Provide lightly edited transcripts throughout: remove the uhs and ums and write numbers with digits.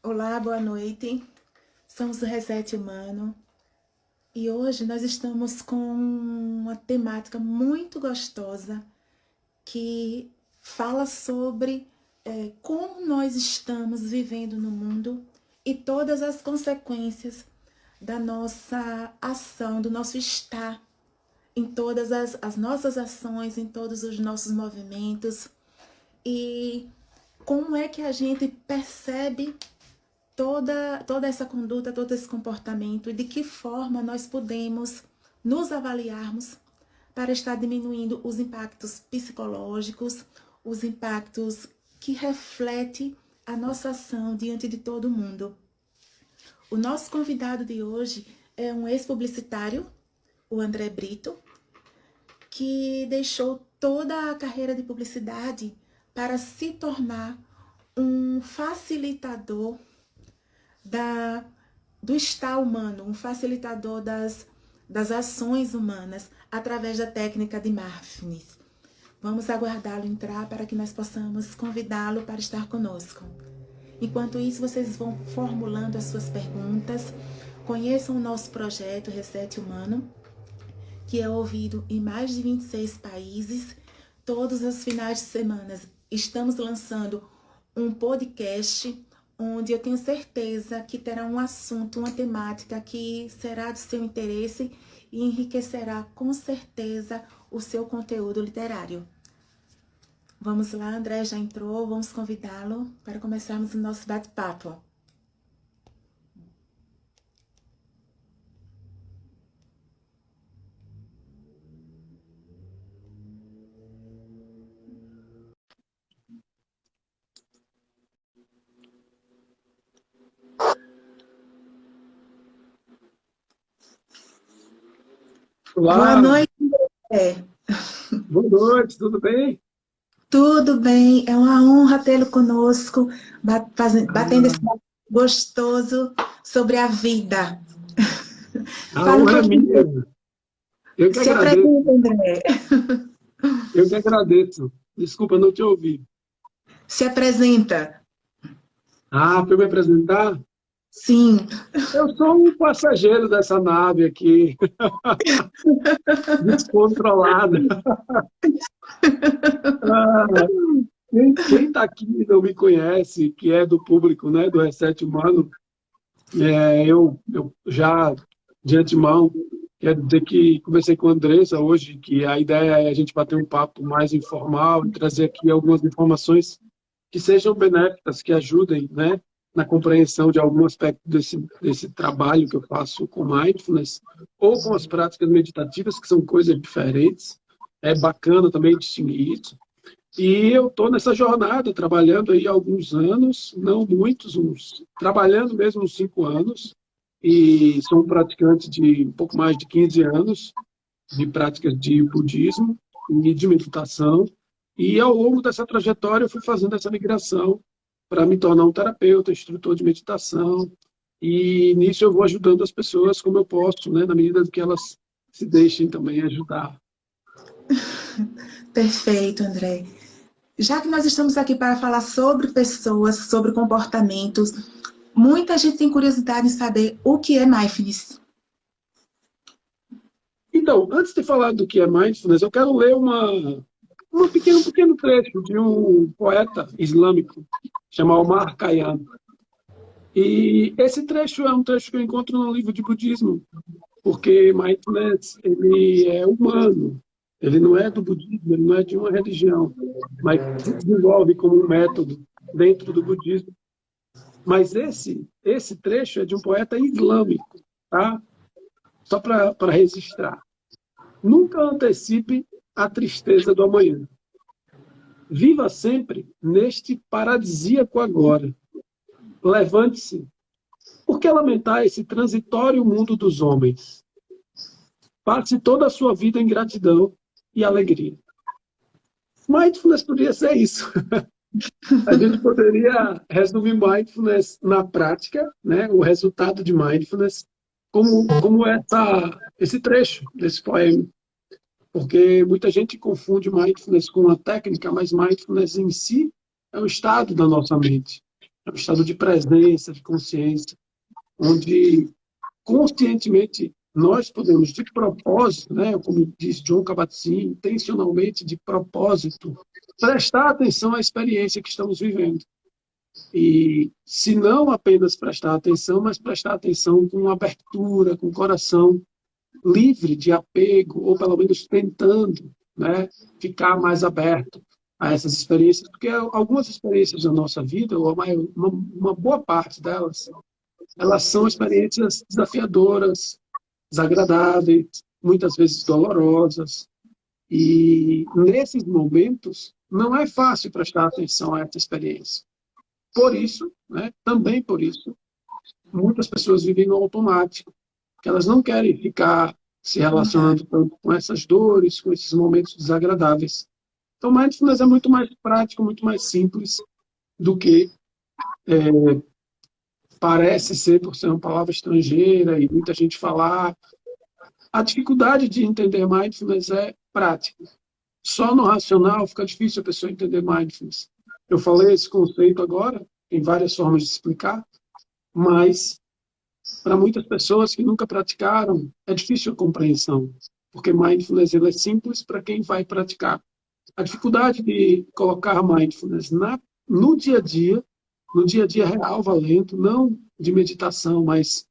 Olá, boa noite. Somos o Reset Humano e hoje nós estamos com uma temática muito gostosa que fala sobre como nós estamos vivendo no mundo e todas as consequências da nossa ação, do nosso estar em todas as nossas ações, em todos os nossos movimentos e como é que a gente percebe toda essa conduta, todo esse comportamento e de que forma nós podemos nos avaliarmos para estar diminuindo os impactos psicológicos, os impactos que refletem a nossa ação diante de todo mundo. O nosso convidado de hoje é um ex-publicitário, o André Brito, que deixou toda a carreira de publicidade para se tornar um facilitador do estar humano, um facilitador das ações humanas através da técnica de mindfulness. Vamos aguardá-lo entrar para que nós possamos convidá-lo para estar conosco. Enquanto isso, vocês vão formulando as suas perguntas, conheçam o nosso projeto Reset Humano, que é ouvido em mais de 26 países. Todos os finais de semana estamos lançando um podcast onde eu tenho certeza que terá um assunto, uma temática que será do seu interesse e enriquecerá com certeza o seu conteúdo literário. Vamos lá, André já entrou, vamos convidá-lo para começarmos o nosso bate-papo. Boa Olá, noite, André. boa noite, tudo bem? Tudo bem? É uma honra tê-lo conosco, batendo esse Ah, papo gostoso sobre a vida. a Fale um honra é pouquinho, minha. Eu que se agradeço, apresenta, André. eu que agradeço. Desculpa, não te ouvi. Se apresenta. Para eu me apresentar, Sim, eu sou um passageiro dessa nave aqui, descontrolada. Ah, quem está aqui e não me conhece, que é do público, né, do Reset Humano, eu já, de antemão, quero dizer que comecei com a Andressa hoje, que a ideia é a gente bater um papo mais informal e trazer aqui algumas informações que sejam benéficas, que ajudem, né, na compreensão de algum aspecto desse trabalho que eu faço com mindfulness, ou com as práticas meditativas, que são coisas diferentes. É bacana também distinguir isso. E eu estou nessa jornada, trabalhando aí há alguns anos, não muitos, trabalhando mesmo uns 5 anos, e sou um praticante de um pouco mais de 15 anos de práticas de budismo e de meditação. E ao longo dessa trajetória eu fui fazendo essa migração para me tornar um terapeuta, instrutor de meditação. E nisso eu vou ajudando as pessoas como eu posso, né, na medida que elas se deixem também ajudar. perfeito, André. Já que nós estamos aqui para falar sobre pessoas, sobre comportamentos, muita gente tem curiosidade em saber o que é mindfulness. Então, antes de falar do que é mindfulness, eu quero ler um pequeno trecho de um poeta islâmico chamado Omar Khayyam. E esse trecho é um trecho que eu encontro no livro de budismo, porque mindfulness ele é humano, ele não é do budismo, ele não é de uma religião, mas se desenvolve como um método dentro do budismo. Mas esse trecho é de um poeta islâmico, tá? Só para registrar. Nunca antecipe a tristeza do amanhã. Viva sempre neste paradisíaco agora. Levante-se. Por que lamentar esse transitório mundo dos homens? Passe toda a sua vida em gratidão e alegria. Mindfulness poderia ser isso. A gente poderia resumir mindfulness na prática, né? O resultado de mindfulness, como esse trecho desse poema. Porque muita gente confunde mindfulness com uma técnica, mas mindfulness em si é um estado da nossa mente. é um estado de presença, de consciência, onde conscientemente nós podemos, de propósito, né, como diz John Kabat-Zinn, intencionalmente, de propósito, prestar atenção à experiência que estamos vivendo. E se não apenas prestar atenção, mas prestar atenção com abertura, com coração livre de apego, ou pelo menos tentando, né, ficar mais aberto a essas experiências, porque algumas experiências da nossa vida, ou uma boa parte delas, elas são experiências desafiadoras, desagradáveis, muitas vezes dolorosas. E nesses momentos, não é fácil prestar atenção a essa experiência. Por isso, né, também por isso, muitas pessoas vivem no automático, que elas não querem ficar se relacionando tanto com essas dores, com esses momentos desagradáveis. Então, mindfulness é muito mais prático, muito mais simples do que parece ser, por ser uma palavra estrangeira e muita gente falar. A dificuldade de entender mindfulness é prática. Só no racional fica difícil a pessoa entender mindfulness. Eu falei esse conceito agora, tem várias formas de explicar, mas para muitas pessoas que nunca praticaram, é difícil a compreensão, porque mindfulness ele é simples para quem vai praticar. A dificuldade de colocar mindfulness no dia a dia real, valendo, não de meditação, mas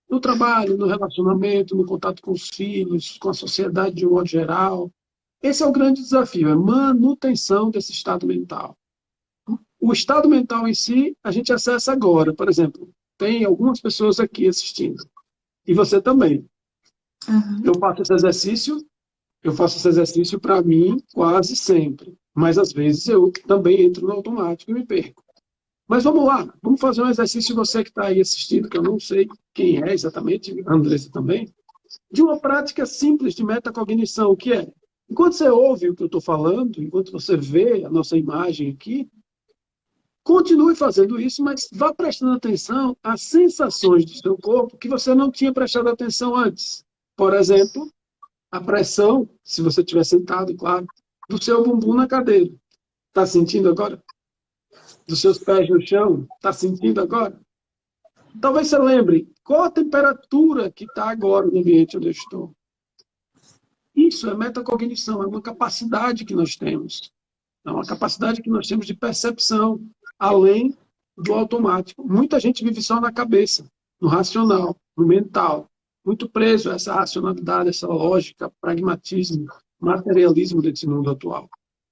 no trabalho, no relacionamento, no contato com os filhos, com a sociedade de um modo geral. Esse é o grande desafio, é manutenção desse estado mental. O estado mental em si, a gente acessa agora. Por exemplo, tem algumas pessoas aqui assistindo. E você também. Uhum. Eu faço esse exercício para mim quase sempre. Mas às vezes eu também entro no automático e me perco. Mas vamos lá, vamos fazer um exercício, você que está aí assistindo, que eu não sei quem é exatamente, a Andressa também, de uma prática simples de metacognição, que é, enquanto você ouve o que eu estou falando, enquanto você vê a nossa imagem aqui, continue fazendo isso, mas vá prestando atenção às sensações do seu corpo que você não tinha prestado atenção antes. Por exemplo, a pressão, se você estiver sentado, claro, do seu bumbum na cadeira. Está sentindo agora? Dos seus pés no chão? Está sentindo agora? Talvez você lembre qual a temperatura que está agora no ambiente onde eu estou. Isso é metacognição, é uma capacidade que nós temos. É uma capacidade que nós temos de percepção, além do automático. Muita gente vive só na cabeça, no racional, no mental, muito preso a essa racionalidade, essa lógica, pragmatismo, materialismo desse mundo atual.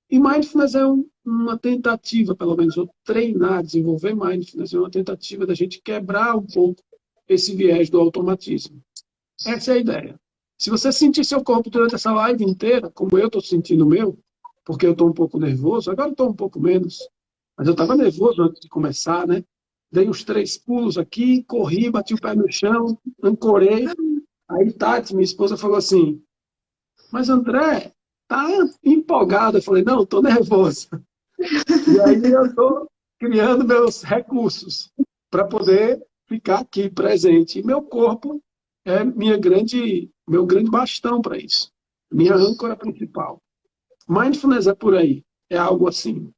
E mindfulness é uma tentativa, pelo menos, ou treinar, desenvolver mindfulness, é uma tentativa da gente quebrar um pouco esse viés do automatismo. Essa é a ideia. Se você sentir seu corpo durante essa live inteira, como eu estou sentindo o meu, porque eu estou um pouco nervoso, agora estou um pouco menos, mas eu estava nervoso antes de começar, né? Dei uns 3 pulos aqui, corri, bati o pé no chão, ancorei. Aí Tati, minha esposa, falou assim, mas André, tá empolgado. Eu falei, não, estou nervoso. E aí eu estou criando meus recursos para poder ficar aqui presente. E meu corpo é meu grande bastão para isso. Minha âncora principal. Mindfulness é por aí. É algo assim.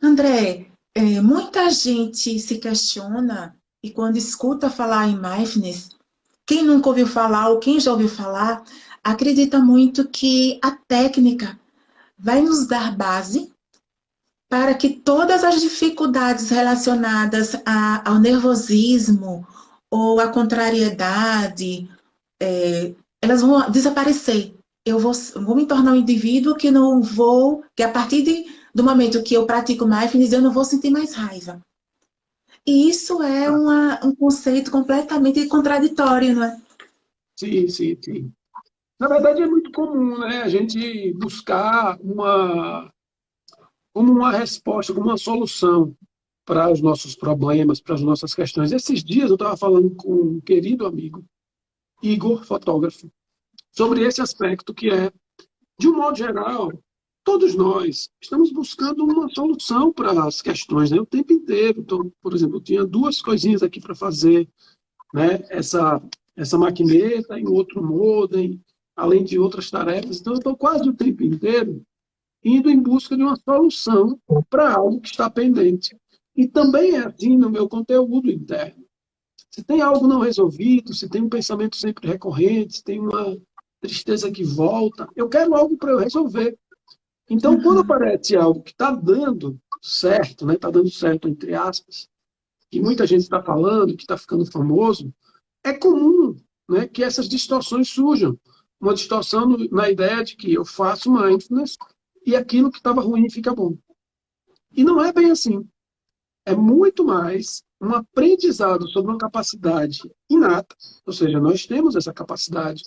André, muita gente se questiona e quando escuta falar em mindfulness, quem nunca ouviu falar ou quem já ouviu falar, acredita muito que a técnica vai nos dar base para que todas as dificuldades relacionadas ao nervosismo ou à contrariedade, elas vão desaparecer. Eu vou me tornar um indivíduo que a partir do momento que eu pratico mindfulness, eu não vou sentir mais raiva. E isso é um conceito completamente contraditório, não é? Sim, sim, sim. Na verdade, é muito comum, né? A gente buscar como uma resposta, como uma solução para os nossos problemas, para as nossas questões. Esses dias eu estava falando com um querido amigo, Igor, fotógrafo, sobre esse aspecto que é, de um modo geral, todos nós estamos buscando uma solução para as questões, né? O tempo inteiro. Então, por exemplo, eu tinha 2 coisinhas aqui para fazer, né? Essa maquineta e um outro modem, além de outras tarefas. Então, eu estou quase o tempo inteiro indo em busca de uma solução para algo que está pendente. E também é assim no meu conteúdo interno. Se tem algo não resolvido, se tem um pensamento sempre recorrente, se tem uma tristeza que volta, eu quero algo para eu resolver. Então, quando Aham. aparece algo que está dando certo, né, está dando certo entre aspas, que muita gente está falando, que está ficando famoso, é comum, né, que essas distorções surjam. Uma distorção na ideia de que eu faço mindfulness e aquilo que estava ruim fica bom. E não é bem assim. É muito mais um aprendizado sobre uma capacidade inata, ou seja, nós temos essa capacidade.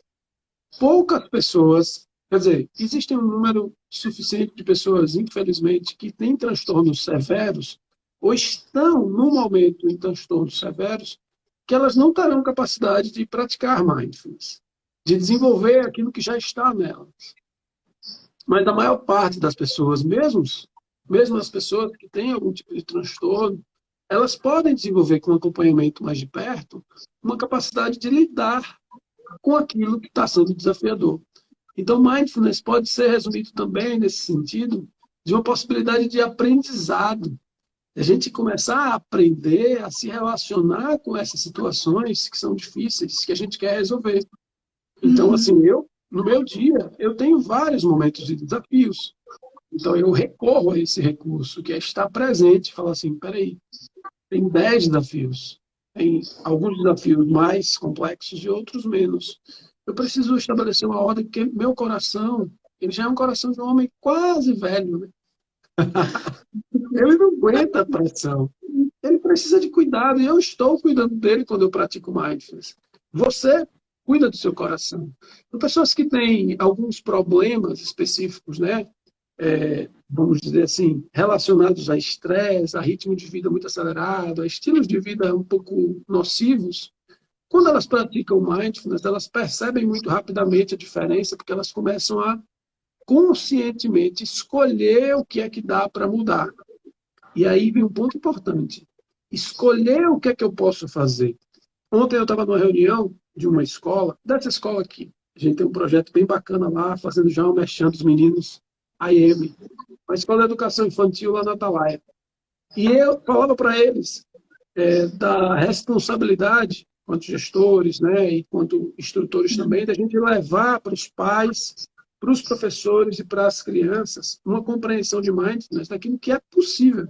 Poucas pessoas, quer dizer, existe um número suficiente de pessoas, infelizmente, que têm transtornos severos ou estão no momento em transtornos severos que elas não terão capacidade de praticar mindfulness, de desenvolver aquilo que já está nelas. Mas a maior parte das pessoas, mesmo as pessoas que têm algum tipo de transtorno, elas podem desenvolver com um acompanhamento mais de perto uma capacidade de lidar com aquilo que está sendo desafiador. Então, mindfulness pode ser resumido também nesse sentido de uma possibilidade de aprendizado. A gente começar a aprender a se relacionar com essas situações que são difíceis, que a gente quer resolver. Então, assim, Uhum. no meu dia, eu tenho vários momentos de desafios. Então, eu recorro a esse recurso, que é estar presente, falar assim, peraí, tem 10 desafios. Tem alguns desafios mais complexos e outros menos. Eu preciso estabelecer uma ordem, porque meu coração, ele já é um coração de um homem quase velho, né? Ele não aguenta a pressão. Ele precisa de cuidado, e eu estou cuidando dele quando eu pratico mindfulness. Você cuida do seu coração. Então, pessoas que têm alguns problemas específicos, né? Vamos dizer assim, relacionados a estresse, a ritmo de vida muito acelerado, a estilos de vida um pouco nocivos, quando elas praticam mindfulness, elas percebem muito rapidamente a diferença, porque elas começam a conscientemente escolher o que é que dá para mudar. E aí vem um ponto importante. Escolher o que é que eu posso fazer. Ontem eu estava numa reunião de uma escola, dessa escola aqui. A gente tem um projeto bem bacana lá, fazendo já uma merchan dos meninos, a IM, a Escola de Educação Infantil lá na Atalaia. E eu falava para eles da responsabilidade, quanto gestores, né, e quanto instrutores também, da gente levar para os pais, para os professores e para as crianças uma compreensão de mindfulness daquilo que é possível.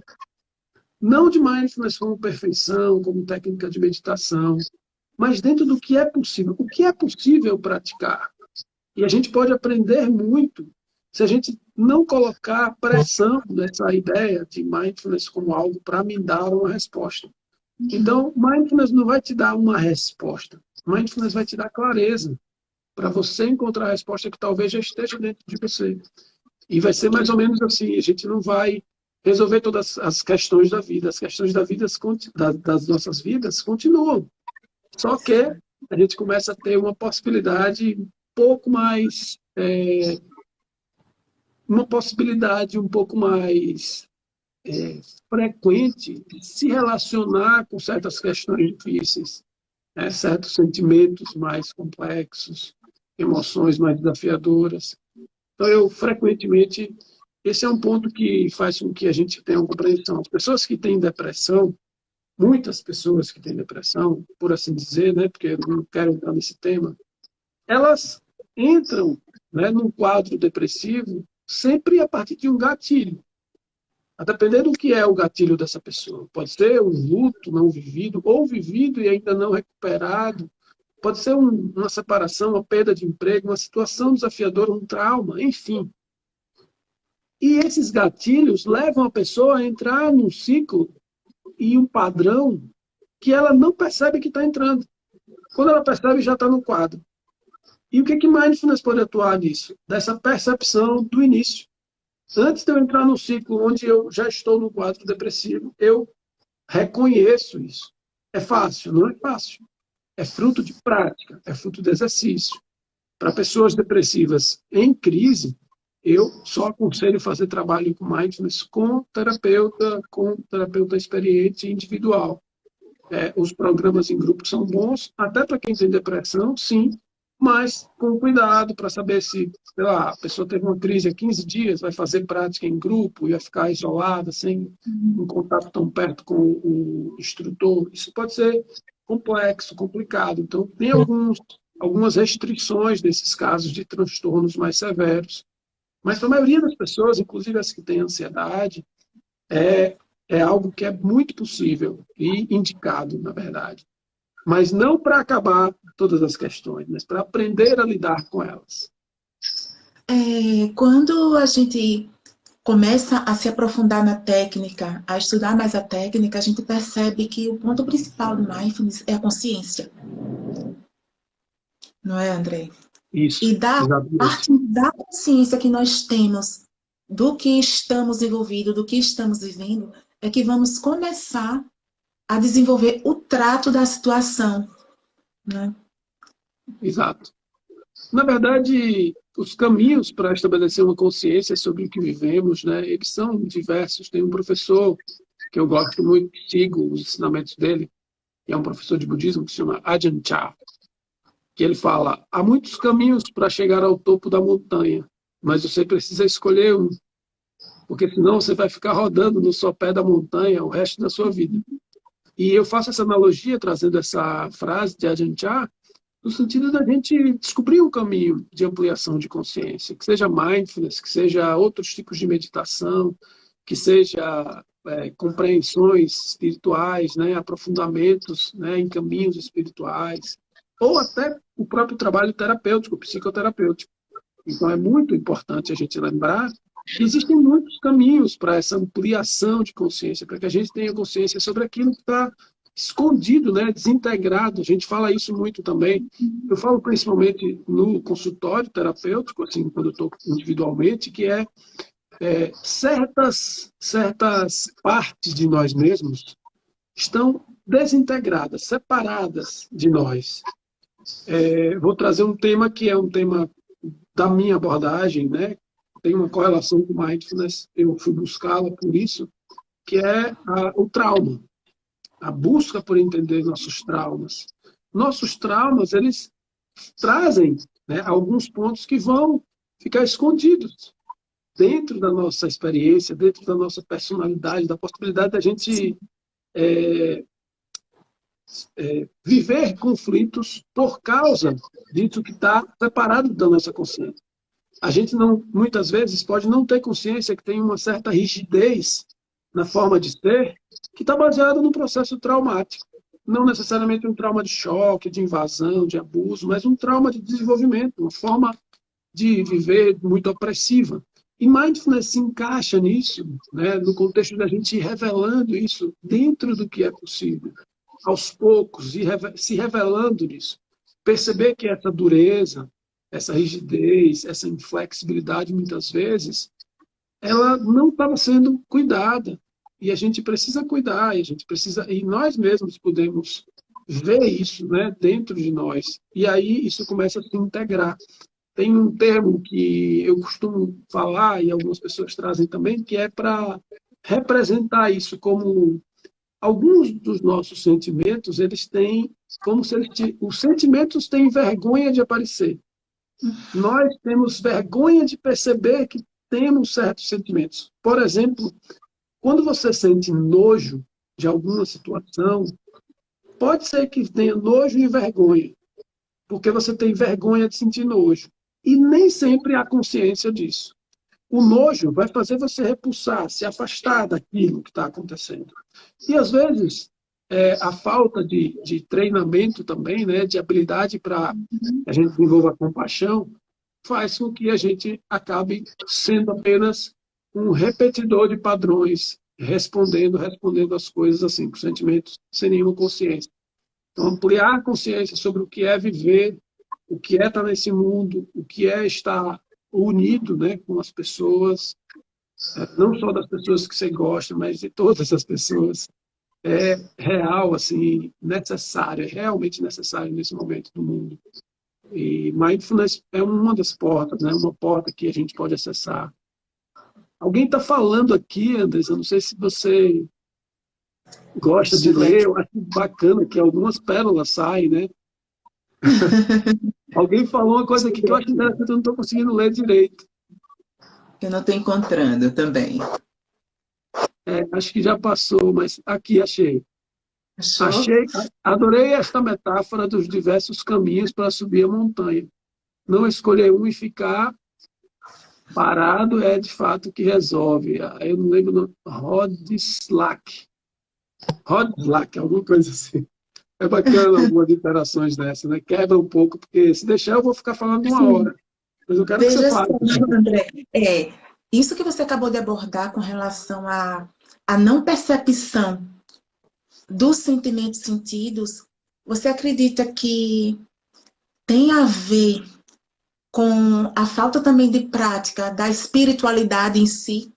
Não de mindfulness como perfeição, como técnica de meditação, mas dentro do que é possível. O que é possível praticar? E a gente pode aprender muito se a gente não colocar pressão nessa ideia de mindfulness como algo para me dar uma resposta. Uhum. Então, mindfulness não vai te dar uma resposta. Mindfulness vai te dar clareza para você encontrar a resposta que talvez já esteja dentro de você. E vai ser mais ou menos assim, a gente não vai resolver todas as questões da vida. As questões das nossas vidas continuam. Só que a gente começa a ter uma possibilidade um pouco mais, uma possibilidade um pouco mais frequente de se relacionar com certas questões difíceis, né? Certos sentimentos mais complexos, emoções mais desafiadoras. Então, eu frequentemente, esse é um ponto que faz com que a gente tenha uma compreensão. As pessoas que têm depressão, muitas pessoas que têm depressão, por assim dizer, né, porque eu não quero entrar nesse tema, elas entram, né, num quadro depressivo sempre a partir de um gatilho. A depender do que é o gatilho dessa pessoa. Pode ser um luto não vivido, ou vivido e ainda não recuperado. Pode ser uma separação, uma perda de emprego, uma situação desafiadora, um trauma, enfim. E esses gatilhos levam a pessoa a entrar num ciclo e um padrão que ela não percebe que está entrando. Quando ela percebe, já está no quadro. E o que mindfulness pode atuar nisso? Dessa percepção do início. Antes de eu entrar no ciclo onde eu já estou no quadro depressivo, eu reconheço isso. É fácil? Não é fácil. É fruto de prática, é fruto de exercício. Para pessoas depressivas em crise, eu só aconselho fazer trabalho com mindfulness com terapeuta experiente individual. Os programas em grupo são bons, até para quem tem depressão, sim, mas com cuidado para saber se, sei lá, a pessoa teve uma crise há 15 dias, vai fazer prática em grupo e vai ficar isolada, sem um contato tão perto com o instrutor. Isso pode ser complexo, complicado. Então, tem algumas restrições nesses casos de transtornos mais severos. Mas para a maioria das pessoas, inclusive as que têm ansiedade, é algo que é muito possível e indicado, na verdade. Mas não para acabar todas as questões, mas para aprender a lidar com elas. Quando a gente começa a se aprofundar na técnica, a estudar mais a técnica, a gente percebe que o ponto principal do mindfulness é a consciência. Não é, André? Isso, E da exatamente. parte da consciência que nós temos do que estamos envolvidos, do que estamos vivendo, é que vamos começar a desenvolver o trato da situação, né? Exato. Na verdade, os caminhos para estabelecer uma consciência sobre o que vivemos, né, eles são diversos. Tem um professor que eu gosto muito, sigo os ensinamentos dele, que é um professor de budismo que se chama Ajahn Chah, que ele fala: há muitos caminhos para chegar ao topo da montanha, mas você precisa escolher um, porque senão você vai ficar rodando no sopé da montanha o resto da sua vida. E eu faço essa analogia, trazendo essa frase de Ajahn Chah, no sentido da gente descobrir um caminho de ampliação de consciência, que seja mindfulness, que seja outros tipos de meditação, que seja compreensões espirituais, né, aprofundamentos, né, em caminhos espirituais, ou até o próprio trabalho terapêutico, psicoterapêutico. Então é muito importante a gente lembrar que existem muitos caminhos para essa ampliação de consciência, para que a gente tenha consciência sobre aquilo que está escondido, né, desintegrado. A gente fala isso muito também. Eu falo principalmente no consultório terapêutico, assim, quando eu estou individualmente, que certas partes de nós mesmos estão desintegradas, separadas de nós. Vou trazer um tema que é um tema da minha abordagem, né? Tem uma correlação com mindfulness, eu fui buscá-la por isso, que é o trauma. A busca por entender nossos traumas. Nossos traumas, eles trazem, né, alguns pontos que vão ficar escondidos dentro da nossa experiência, dentro da nossa personalidade, da possibilidade da gente viver conflitos por causa disso que está separado da nossa consciência. A gente muitas vezes pode não ter consciência que tem uma certa rigidez na forma de ser, que está baseado num processo traumático. Não necessariamente um trauma de choque, de invasão, de abuso, mas um trauma de desenvolvimento, uma forma de viver muito opressiva. E mindfulness se encaixa nisso, né, no contexto da gente ir revelando isso dentro do que é possível, aos poucos, e se revelando nisso. Perceber que essa dureza, essa rigidez, essa inflexibilidade, muitas vezes, ela não estava sendo cuidada. E a gente precisa cuidar, e nós mesmos podemos ver isso, né, dentro de nós. E aí isso começa a se integrar. Tem um termo que eu costumo falar, e algumas pessoas trazem também, que é para representar isso como alguns dos nossos sentimentos, eles têm, como se os sentimentos têm vergonha de aparecer. Nós temos vergonha de perceber que temos certos sentimentos. Por exemplo, quando você sente nojo de alguma situação, pode ser que tenha nojo e vergonha, porque você tem vergonha de sentir nojo. E nem sempre há consciência disso. O nojo vai fazer você repulsar, se afastar daquilo que está acontecendo. E, às vezes, a falta de treinamento também, né, de habilidade para a gente desenvolver a compaixão, faz com que a gente acabe sendo apenas um repetidor de padrões, respondendo as coisas assim, com sentimentos, sem nenhuma consciência. Então, ampliar a consciência sobre o que é viver, o que é estar nesse mundo, o que é estar unido, né, com as pessoas, não só das pessoas que você gosta, mas de todas as pessoas, é real, assim, necessário, é realmente necessário nesse momento do mundo. E mindfulness é uma das portas, né, uma porta que a gente pode acessar. Alguém está falando aqui, Andressa, eu não sei se você gosta de ler, eu acho bacana que algumas pérolas saem, né? Alguém falou uma coisa aqui que eu acho interessante, eu não estou conseguindo ler direito. Eu não estou encontrando também. Acho que já passou, mas aqui achei. Achou? Achei, adorei esta metáfora dos diversos caminhos para subir a montanha. Não escolher um e ficar parado é de fato o que resolve. Eu não lembro o nome. Rodslack, alguma coisa assim. É bacana algumas interações dessas, né? Quebra um pouco, porque se deixar eu vou ficar falando uma Sim. hora. Mas eu quero que você Veja só, fale. André, isso que você acabou de abordar com relação à não percepção dos sentimentos sentidos, você acredita que tem a ver com a falta também de prática da espiritualidade em si?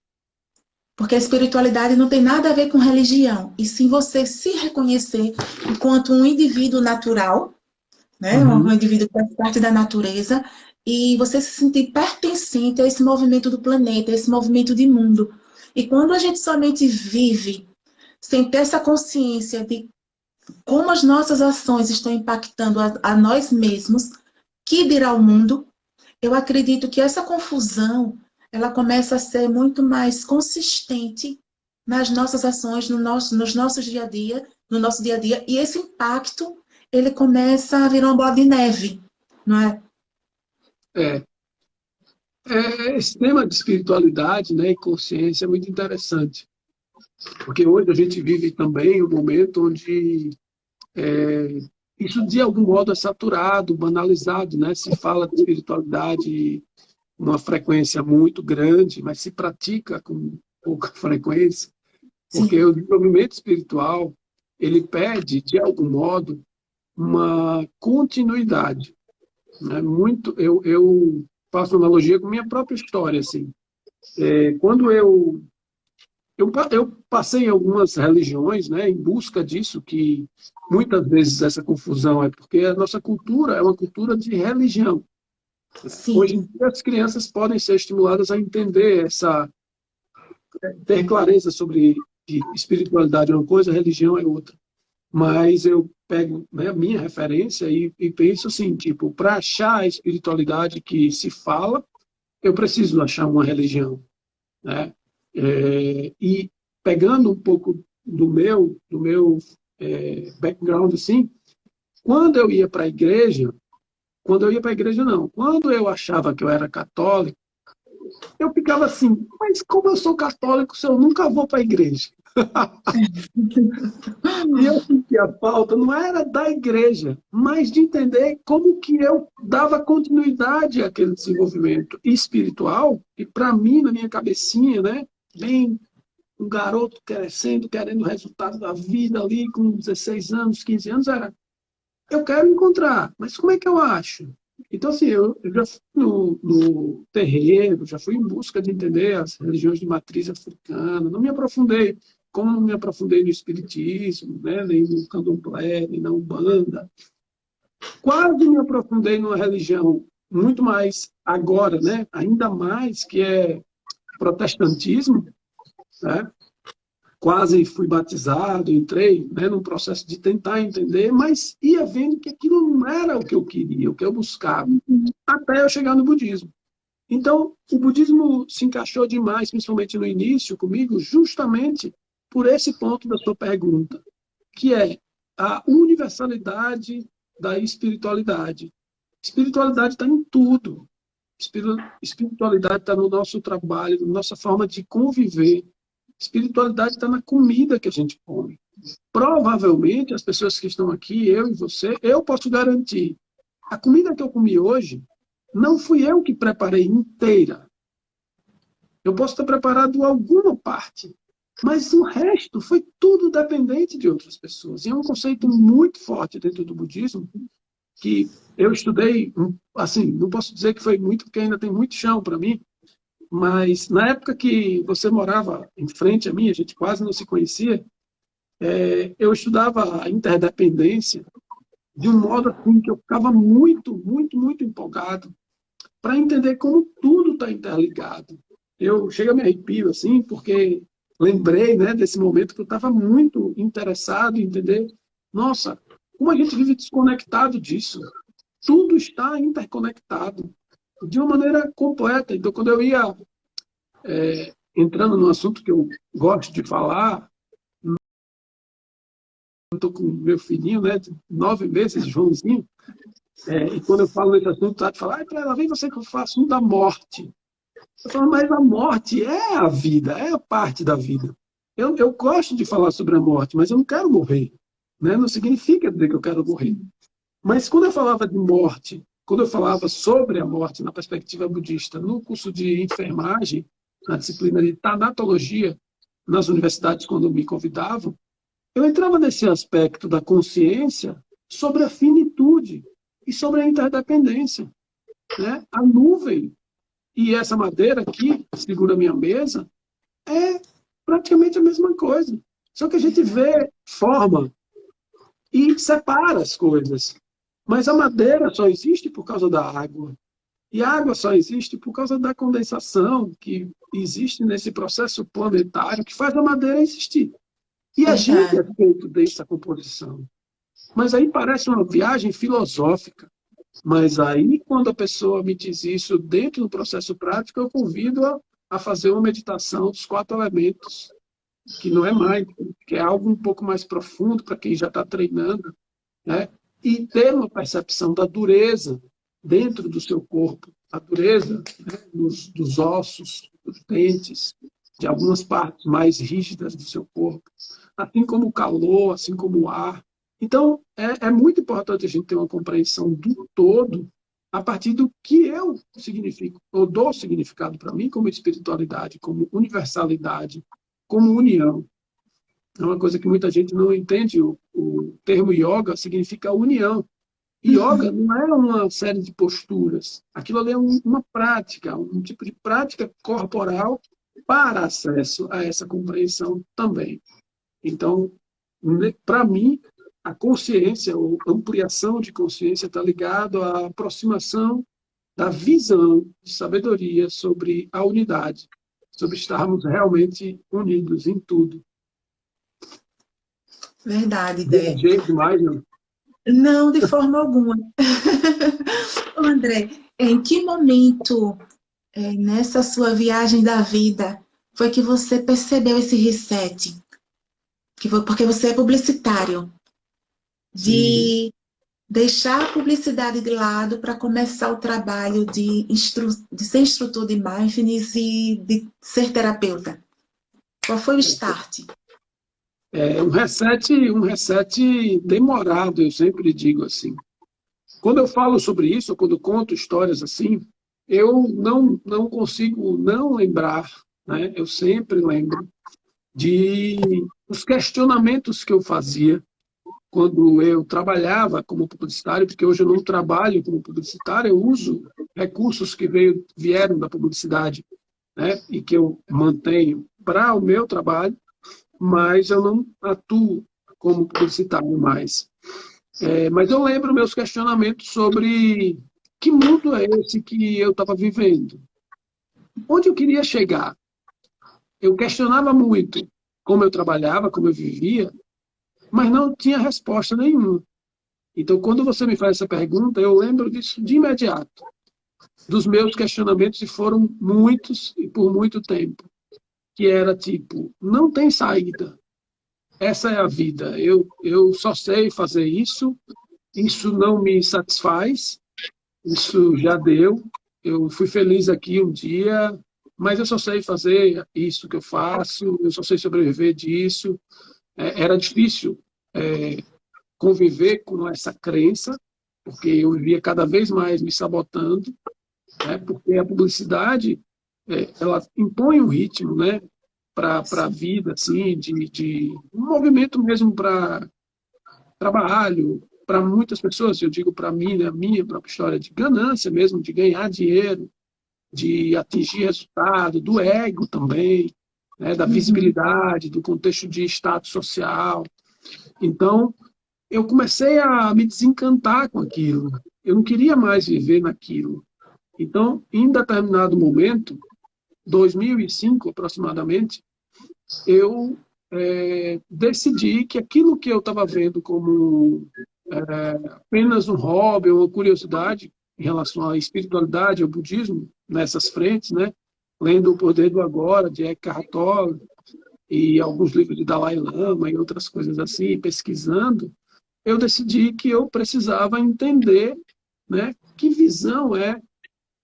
Porque a espiritualidade não tem nada a ver com religião, e sim você se reconhecer enquanto um indivíduo natural, né? Um Uhum. indivíduo que faz parte da natureza, e você se sentir pertencente a esse movimento do planeta, a esse movimento de mundo. E quando a gente somente vive sem ter essa consciência de como as nossas ações estão impactando a nós mesmos, que dirá o mundo, eu acredito que essa confusão ela começa a ser muito mais consistente nas nossas ações, nos nossos dia a dia, no nosso dia a dia, e esse impacto ele começa a virar uma bola de neve, não é? É, esse tema de espiritualidade, né, e consciência é muito interessante, porque hoje a gente vive também um momento onde isso, de algum modo, é saturado, banalizado, né? Se fala de espiritualidade uma frequência muito grande, mas se pratica com pouca frequência, porque Sim, o desenvolvimento espiritual, ele pede, de algum modo, uma continuidade, né? Muito, eu faço analogia com minha própria história, assim. Quando eu passei em algumas religiões, né, em busca disso, que muitas vezes essa confusão é porque a nossa cultura é uma cultura de religião. Hoje em sim, dia, as crianças podem ser estimuladas a entender ter clareza sobre que espiritualidade é uma coisa, religião é outra. Mas eu pego, né, a minha referência e penso assim, tipo, para achar a espiritualidade que se fala, eu preciso achar uma religião, né? E pegando um pouco do meu background, assim, quando eu ia para a igreja, quando eu ia para a igreja não, quando eu achava que eu era católico, eu ficava assim, mas como eu sou católico se eu nunca vou para a igreja? E eu sentia falta, não era da igreja, mas de entender como que eu dava continuidade àquele desenvolvimento espiritual, e para mim, na minha cabecinha, né, bem um garoto crescendo, querendo o resultado da vida ali, com 16 anos, 15 anos, era, eu quero encontrar, mas como é que eu acho? Então, assim, eu já fui no terreiro, já fui em busca de entender as religiões de matriz africana, não me aprofundei, como não me aprofundei no espiritismo, né, nem no candomblé, nem na umbanda. Quase me aprofundei numa religião muito mais agora, né, ainda mais, que é protestantismo, né? Quase fui batizado, entrei, né, num processo de tentar entender, mas ia vendo que aquilo não era o que eu queria, o que eu buscava, até eu chegar no budismo. Então, o budismo se encaixou demais, principalmente no início comigo, justamente por esse ponto da sua pergunta, que é a universalidade da espiritualidade. Espiritualidade está em tudo. Espiritualidade está no nosso trabalho, na nossa forma de conviver. Espiritualidade está na comida que a gente come. Provavelmente, as pessoas que estão aqui, eu e você, eu posso garantir, a comida que eu comi hoje, não fui eu que preparei inteira. Eu posso ter preparado alguma parte, mas o resto foi tudo dependente de outras pessoas. E é um conceito muito forte dentro do budismo, que eu estudei, assim, não posso dizer que foi muito, porque ainda tem muito chão para mim, mas na época que você morava em frente a mim, a gente quase não se conhecia, eu estudava a interdependência de um modo assim que eu ficava muito, muito, muito empolgado para entender como tudo está interligado. Eu chego a me arrepio assim, porque lembrei, né, desse momento que eu estava muito interessado em entender, nossa, como a gente vive desconectado disso. tudo está interconectado de uma maneira completa. Então, quando eu ia entrando no assunto que eu gosto de falar, eu estou com meu filhinho, né, de 9 meses, Joãozinho, e quando eu falo nesse assunto, tá, fala, lá vem você que eu faço um da morte. Eu falo, mas a morte é a vida, é a parte da vida. Eu gosto de falar sobre a morte, mas eu não quero morrer. Né? Não significa dizer que eu quero morrer. Mas quando eu falava de morte, quando eu falava sobre a morte na perspectiva budista, no curso de enfermagem, na disciplina de tanatologia, nas universidades, quando me convidavam, eu entrava nesse aspecto da consciência sobre a finitude e sobre a interdependência. Né? A nuvem e essa madeira aqui, que segura a minha mesa, é praticamente a mesma coisa. Só que a gente vê forma e separa as coisas. Mas a madeira só existe por causa da água. E a água só existe por causa da condensação que existe nesse processo planetário que faz a madeira existir. E a gente é Verdade. feito dessa composição. Mas aí parece uma viagem filosófica. Mas aí, quando a pessoa me diz isso dentro do processo prático, eu convido a fazer uma meditação dos 4 elementos, que não é mais, que é algo um pouco mais profundo para quem já está treinando, né? E ter uma percepção da dureza dentro do seu corpo, a dureza, né, dos ossos, dos dentes, de algumas partes mais rígidas do seu corpo, assim como o calor, assim como o ar. Então, é muito importante a gente ter uma compreensão do todo a partir do que eu significo, ou dou significado para mim como espiritualidade, como universalidade, como união. É uma coisa que muita gente não entende. O termo yoga significa união. Yoga Uhum. não é uma série de posturas. Aquilo ali é uma prática, um tipo de prática corporal para acesso a essa compreensão também. Então, para mim, a consciência, ou ampliação de consciência, está ligado à aproximação da visão de sabedoria sobre a unidade, sobre estarmos realmente unidos em tudo. Verdade, Dé. Viajei demais, não? Não, de forma alguma. Ô, André, em que momento, nessa sua viagem da vida, foi que você percebeu esse reset? Porque você é publicitário, Sim. de deixar a publicidade de lado para começar o trabalho de ser instrutor de mindfulness e de ser terapeuta. Qual foi o start? É um reset demorado, eu sempre digo assim. Quando eu falo sobre isso, ou quando conto histórias assim, eu não consigo não lembrar, né? Eu sempre lembro de os questionamentos que eu fazia quando eu trabalhava como publicitário, porque hoje eu não trabalho como publicitário, eu uso recursos que vieram da publicidade, né? E que eu mantenho para o meu trabalho, mas eu não atuo como publicitário mais. Mas eu lembro meus questionamentos sobre que mundo é esse que eu estava vivendo? Onde eu queria chegar? Eu questionava muito como eu trabalhava, como eu vivia, mas não tinha resposta nenhuma. Então, quando você me faz essa pergunta, eu lembro disso de imediato, dos meus questionamentos, e foram muitos e por muito tempo, que era tipo, não tem saída, essa é a vida, eu só sei fazer isso não me satisfaz, isso já deu, eu fui feliz aqui um dia, mas eu só sei fazer isso que eu faço, eu só sei sobreviver disso. Era difícil conviver com essa crença, porque eu vivia cada vez mais me sabotando, né? Porque a publicidade ela impõe um ritmo, né? Para a vida, assim, de um movimento mesmo para trabalho, para muitas pessoas, eu digo para mim, né, a minha própria história de ganância mesmo, de ganhar dinheiro, de atingir resultado, do ego também, né, da Uhum. visibilidade, do contexto de status social. Então, eu comecei a me desencantar com aquilo. Eu não queria mais viver naquilo. Então, em determinado momento, 2005 aproximadamente, eu decidi que aquilo que eu estava vendo como apenas um hobby ou uma curiosidade em relação à espiritualidade, ao budismo, nessas frentes, né? Lendo O Poder do Agora, de Eckhart Tolle, e alguns livros de Dalai Lama e outras coisas assim, pesquisando, eu decidi que eu precisava entender, né, que visão é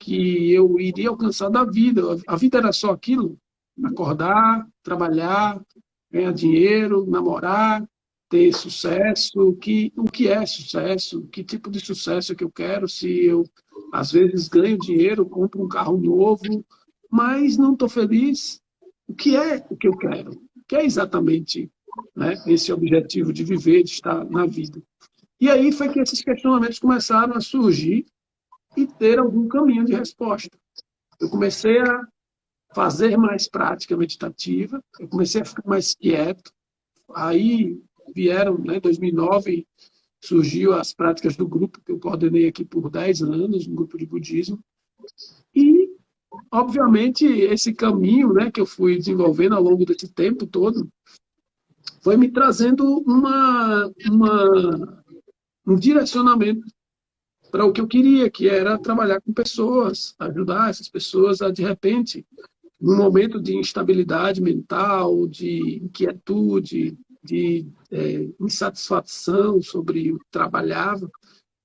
que eu iria alcançar da vida. A vida era só aquilo: acordar, trabalhar, ganhar dinheiro, namorar, ter sucesso. O que é sucesso? Que tipo de sucesso que eu quero? Se eu, às vezes, ganho dinheiro, compro um carro novo, mas não estou feliz, o que é o que eu quero? O que é exatamente, né, esse objetivo de viver, de estar na vida? E aí foi que esses questionamentos começaram a surgir e ter algum caminho de resposta. Eu comecei a fazer mais prática meditativa, eu comecei a ficar mais quieto. Aí vieram, né, 2009, surgiu as práticas do grupo que eu coordenei aqui por 10 anos, um grupo de budismo. E, obviamente, esse caminho, né, que eu fui desenvolvendo ao longo desse tempo todo foi me trazendo um direcionamento para o que eu queria, que era trabalhar com pessoas, ajudar essas pessoas a, de repente, num momento de instabilidade mental, de inquietude, de insatisfação sobre o que trabalhava,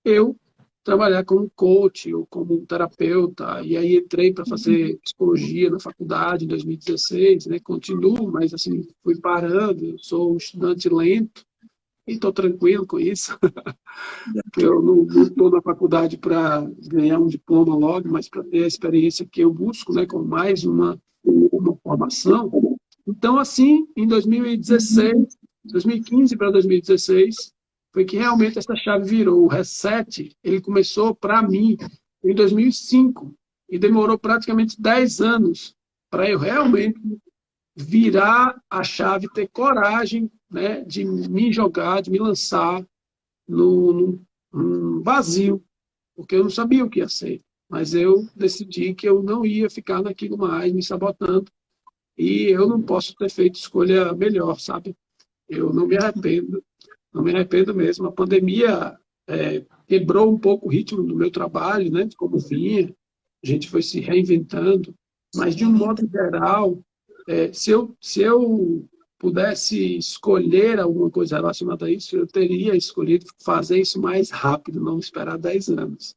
eu trabalhar como coach ou como terapeuta. E aí entrei para fazer psicologia na faculdade em 2016, né? Continuo, mas assim, fui parando, eu sou um estudante lento e estou tranquilo com isso. Eu não estou na faculdade para ganhar um diploma logo, mas para ter a experiência que eu busco, né, com mais uma formação. Então, assim, em 2016, 2015 para 2016, foi que realmente essa chave virou. O reset, ele começou para mim em 2005 e demorou praticamente 10 anos para eu realmente virar a chave, ter coragem, né, de me jogar, de me lançar num vazio, porque eu não sabia o que ia ser. Mas eu decidi que eu não ia ficar naquilo mais, me sabotando. E eu não posso ter feito escolha melhor, sabe? Eu não me arrependo, não me arrependo mesmo. A pandemia quebrou um pouco o ritmo do meu trabalho, né? De como vinha. A gente foi se reinventando. Mas, de um modo geral, se eu pudesse escolher alguma coisa relacionada a isso, eu teria escolhido fazer isso mais rápido, não esperar 10 anos.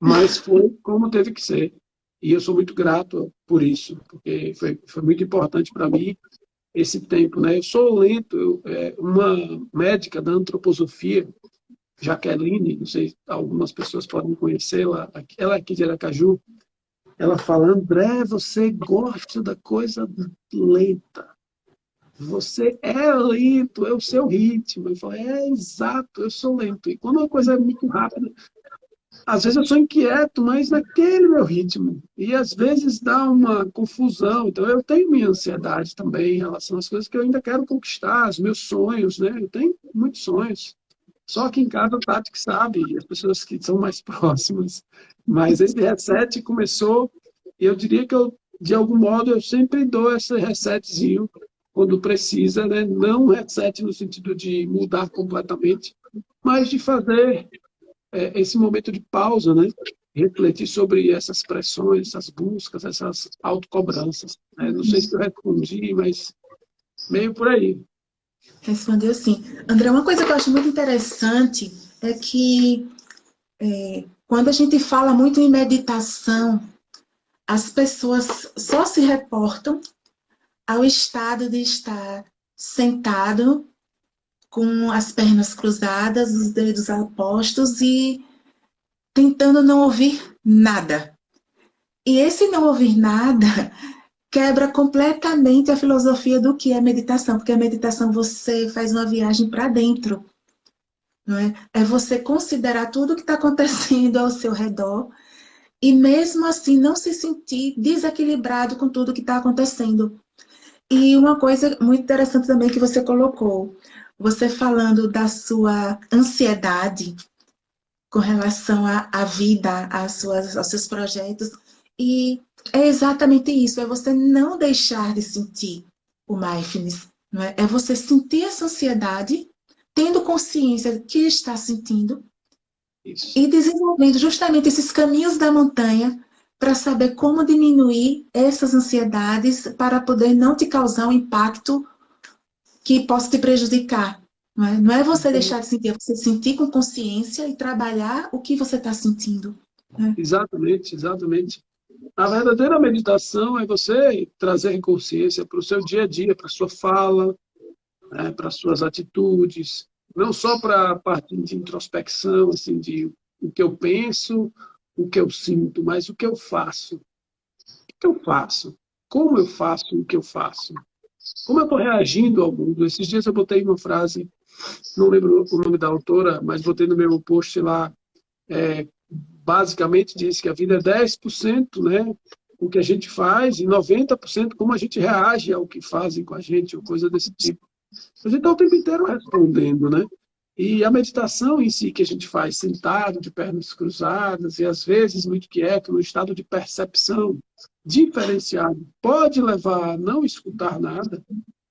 Mas foi como teve que ser. E eu sou muito grato por isso, porque foi muito importante para mim esse tempo, né? Eu sou lento, uma médica da antroposofia, Jaqueline, não sei, algumas pessoas podem conhecê-la, ela é aqui de Aracaju, ela fala: André, você gosta da coisa lenta. Você é lento, é o seu ritmo. Eu falei: exato, eu sou lento. E quando uma coisa é muito rápida, às vezes eu sou inquieto, mas naquele meu ritmo. E às vezes dá uma confusão. Então eu tenho minha ansiedade também em relação às coisas que eu ainda quero conquistar, os meus sonhos, né? Eu tenho muitos sonhos. Só que em casa o Tati que sabe, e as pessoas que são mais próximas. Mas esse reset começou, e eu diria que eu, de algum modo, eu sempre dou esse resetzinho quando precisa, né? Não reset no sentido de mudar completamente, mas de fazer esse momento de pausa, né? Refletir sobre essas pressões, essas buscas, essas autocobranças. Né? Não sei se eu respondi, mas meio por aí. Respondeu sim. André, uma coisa que eu acho muito interessante é que quando a gente fala muito em meditação, as pessoas só se reportam ao estado de estar sentado com as pernas cruzadas, os dedos apostos e tentando não ouvir nada. E esse não ouvir nada quebra completamente a filosofia do que é meditação, porque a meditação você faz uma viagem para dentro, não é? É você considerar tudo o que está acontecendo ao seu redor e mesmo assim não se sentir desequilibrado com tudo que está acontecendo. E uma coisa muito interessante também que você colocou, você falando da sua ansiedade com relação à vida, aos seus projetos, e é exatamente isso, é você não deixar de sentir o mindfulness, não é? É você sentir essa ansiedade, tendo consciência do que está sentindo Isso. e desenvolvendo justamente esses caminhos da montanha para saber como diminuir essas ansiedades para poder não te causar um impacto que possa te prejudicar. Não é você deixar de sentir, é você sentir com consciência e trabalhar o que você está sentindo. Né? Exatamente, exatamente. A verdadeira meditação é você trazer consciência para o seu dia a dia, para a sua fala, né, para as suas atitudes, não só para a parte de introspecção, assim, de o que eu penso, o que eu sinto, mas o que eu faço. O que eu faço? Como eu faço o que eu faço? Como eu estou reagindo ao mundo? Esses dias eu botei uma frase, não lembro o nome da autora, mas botei no meu post lá, basicamente diz que a vida é 10%, né, o que a gente faz, e 90% como a gente reage ao que fazem com a gente, ou coisa desse tipo. A gente está o tempo inteiro respondendo, né? E a meditação em si, que a gente faz sentado, de pernas cruzadas, e às vezes muito quieto, no estado de percepção diferenciado, pode levar a não escutar nada,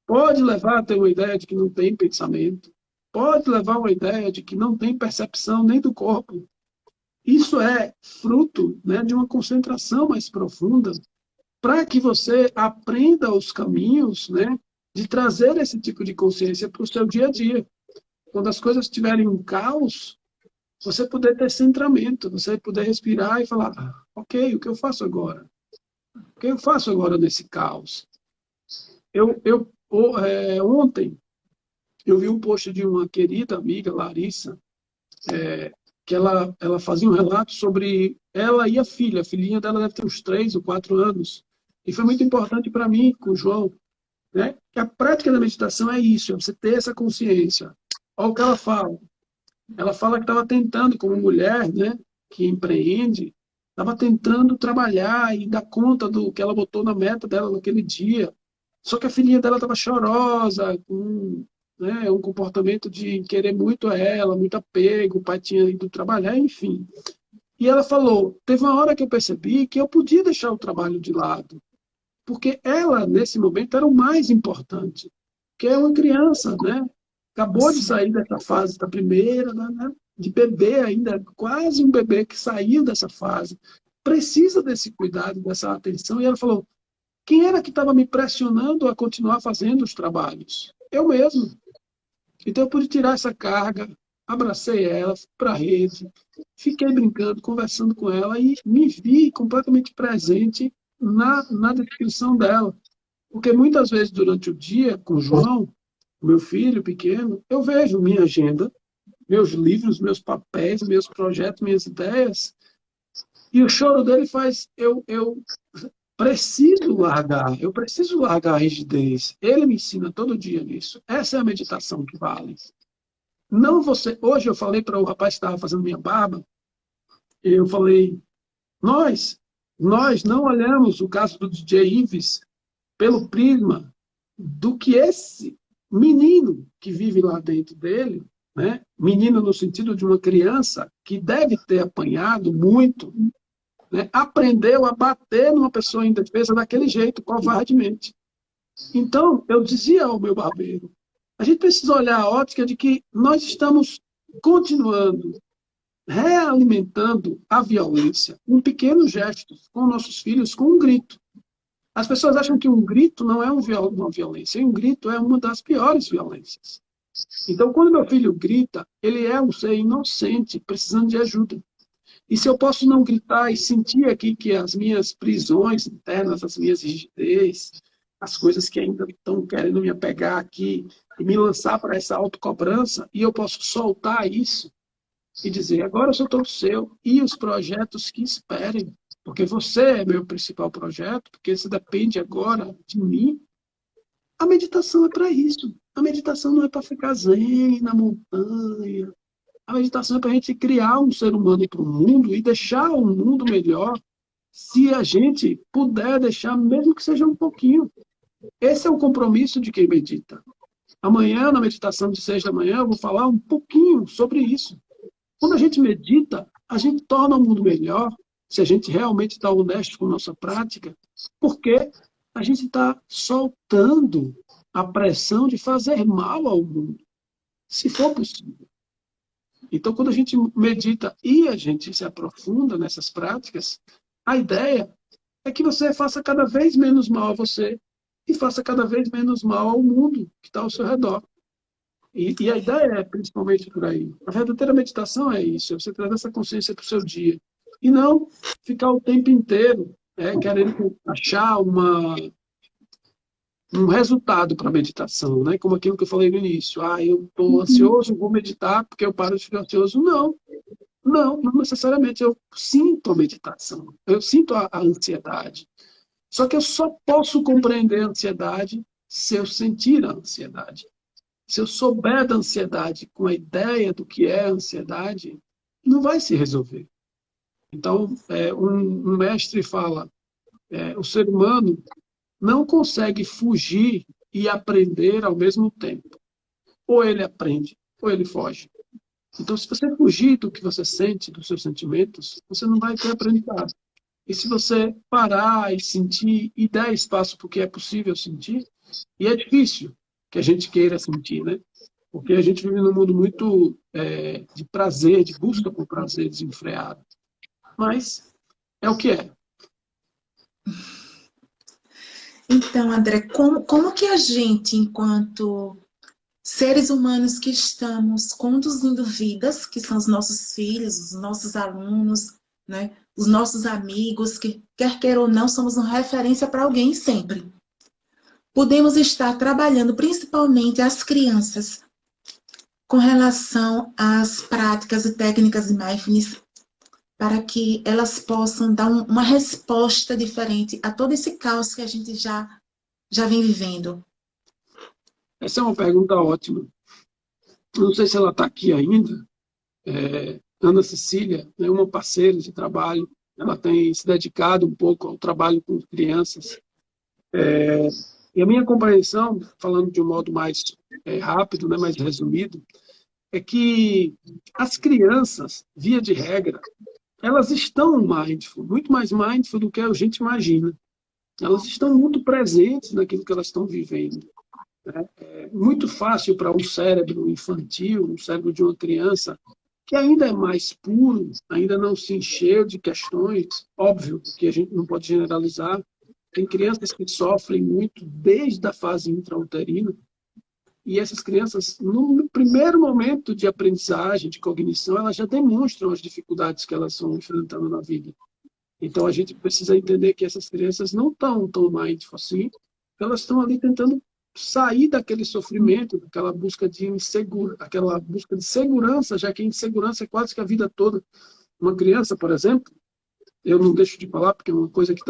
pode levar a ter uma ideia de que não tem pensamento, pode levar a uma ideia de que não tem percepção nem do corpo. Isso é fruto, né, de uma concentração mais profunda para que você aprenda os caminhos, né, de trazer esse tipo de consciência para o seu dia a dia. Quando as coisas estiverem um caos, você poder ter centramento, você poder respirar e falar, ok, o que eu faço agora? O que eu faço agora nesse caos? Ontem, eu vi um post de uma querida amiga, Larissa, que ela fazia um relato sobre ela e a filha. A filhinha dela deve ter uns 3 ou 4 anos. E foi muito importante para mim, com o João, né? Que a prática da meditação é isso, é você ter essa consciência. Olha o que ela fala. Ela fala que estava tentando, como mulher, né, que empreende, estava tentando trabalhar e dar conta do que ela botou na meta dela naquele dia. Só que a filhinha dela estava chorosa, com, né, um comportamento de querer muito a ela, muito apego, o pai tinha ido trabalhar, enfim. E ela falou, teve uma hora que eu percebi que eu podia deixar o trabalho de lado, porque ela, nesse momento, era o mais importante, que é uma criança, né? Acabou de sair dessa fase da primeira, né? De bebê ainda, quase um bebê que saiu dessa fase. Precisa desse cuidado, dessa atenção. E ela falou, quem era que estava me pressionando a continuar fazendo os trabalhos? Eu mesmo. Então eu pude tirar essa carga, abracei ela, fui para a rede, fiquei brincando, conversando com ela e me vi completamente presente na descrição dela. Porque muitas vezes durante o dia, com o João, meu filho pequeno, eu vejo minha agenda, meus livros, meus papéis, meus projetos, minhas ideias, e o choro dele faz eu eu preciso largar a rigidez. Ele me ensina todo dia nisso. Essa é a meditação que vale. Não você. Hoje eu falei para o rapaz que estava fazendo minha barba, eu falei, nós, nós não olhamos o caso do DJ Ives pelo prisma do que esse menino que vive lá dentro dele, né? Menino no sentido de uma criança que deve ter apanhado muito, né? Aprendeu a bater numa pessoa indefesa daquele jeito, covardemente. Então, eu dizia ao meu barbeiro, a gente precisa olhar a ótica de que nós estamos continuando realimentando a violência em pequenos gestos com nossos filhos, com um grito. As pessoas acham que um grito não é uma violência, e um grito é uma das piores violências. Então, quando meu filho grita, ele é um ser inocente, precisando de ajuda. E se eu posso não gritar e sentir aqui que as minhas prisões internas, as minhas rigidez, as coisas que ainda estão querendo me apegar aqui e me lançar para essa autocobrança, e eu posso soltar isso e dizer, agora eu sou todo seu, e os projetos que esperem, porque você é meu principal projeto, porque você depende agora de mim. A meditação é para isso. A meditação não é para ficar zen na montanha. A meditação é para a gente criar um ser humano para o mundo e deixar um mundo melhor se a gente puder deixar, mesmo que seja um pouquinho. Esse é o compromisso de quem medita. Amanhã, na meditação de 6 da manhã, eu vou falar um pouquinho sobre isso. Quando a gente medita, a gente torna o mundo melhor, se a gente realmente está honesto com a nossa prática, porque a gente está soltando a pressão de fazer mal ao mundo. se for possível. Então, quando a gente medita e a gente se aprofunda nessas práticas, a ideia é que você faça cada vez menos mal a você e faça cada vez menos mal ao mundo que está ao seu redor. E a ideia é principalmente por aí. A verdadeira meditação é isso, é você trazer essa consciência para o seu dia. E não ficar o tempo inteiro querendo achar um resultado para a meditação, né? Como aquilo que eu falei no início. Ah, eu estou ansioso, vou meditar porque eu paro de ficar ansioso. Não, não necessariamente. Eu sinto a meditação, eu sinto a ansiedade. Só que eu só posso compreender a ansiedade se eu sentir a ansiedade. Se eu souber da ansiedade com a ideia do que é a ansiedade, não vai se resolver. Então, um mestre fala, o ser humano não consegue fugir e aprender ao mesmo tempo. Ou ele aprende, ou ele foge. Então, se você fugir do que você sente, dos seus sentimentos, você não vai ter aprendizado. E se você parar e sentir e dar espaço para o que é possível sentir, e é difícil que a gente queira sentir, né? Porque a gente vive num mundo muito de prazer, de busca por prazer desenfreado. Mas é o que é. Então, André, como que a gente, enquanto seres humanos que estamos conduzindo vidas, que são os nossos filhos, os nossos alunos, né, os nossos amigos, que quer queira ou não, somos uma referência para alguém sempre. Podemos estar trabalhando principalmente as crianças com relação às práticas e técnicas de mindfulness para que elas possam dar uma resposta diferente a todo esse caos que a gente já vem vivendo. Essa é uma pergunta ótima. Não sei se ela está aqui ainda. Ana Cecília é uma parceira de trabalho. Ela tem se dedicado um pouco ao trabalho com crianças. E a minha compreensão, falando de um modo mais rápido, né, mais resumido, é que as crianças, via de regra, elas estão mindful, muito mais mindful do que a gente imagina. Elas estão muito presentes naquilo que elas estão vivendo. É muito fácil para um cérebro infantil, um cérebro de uma criança, que ainda é mais puro, ainda não se encheu de questões, óbvio que a gente não pode generalizar. Tem crianças que sofrem muito desde a fase intrauterina, e essas crianças, no primeiro momento de aprendizagem, de cognição, elas já demonstram as dificuldades que elas estão enfrentando na vida. Então, a gente precisa entender que essas crianças não estão tão mindful assim, elas estão ali tentando sair daquele sofrimento, daquela busca de aquela busca de segurança, já que a insegurança é quase que a vida toda. Uma criança, por exemplo, eu não deixo de falar, porque é uma coisa que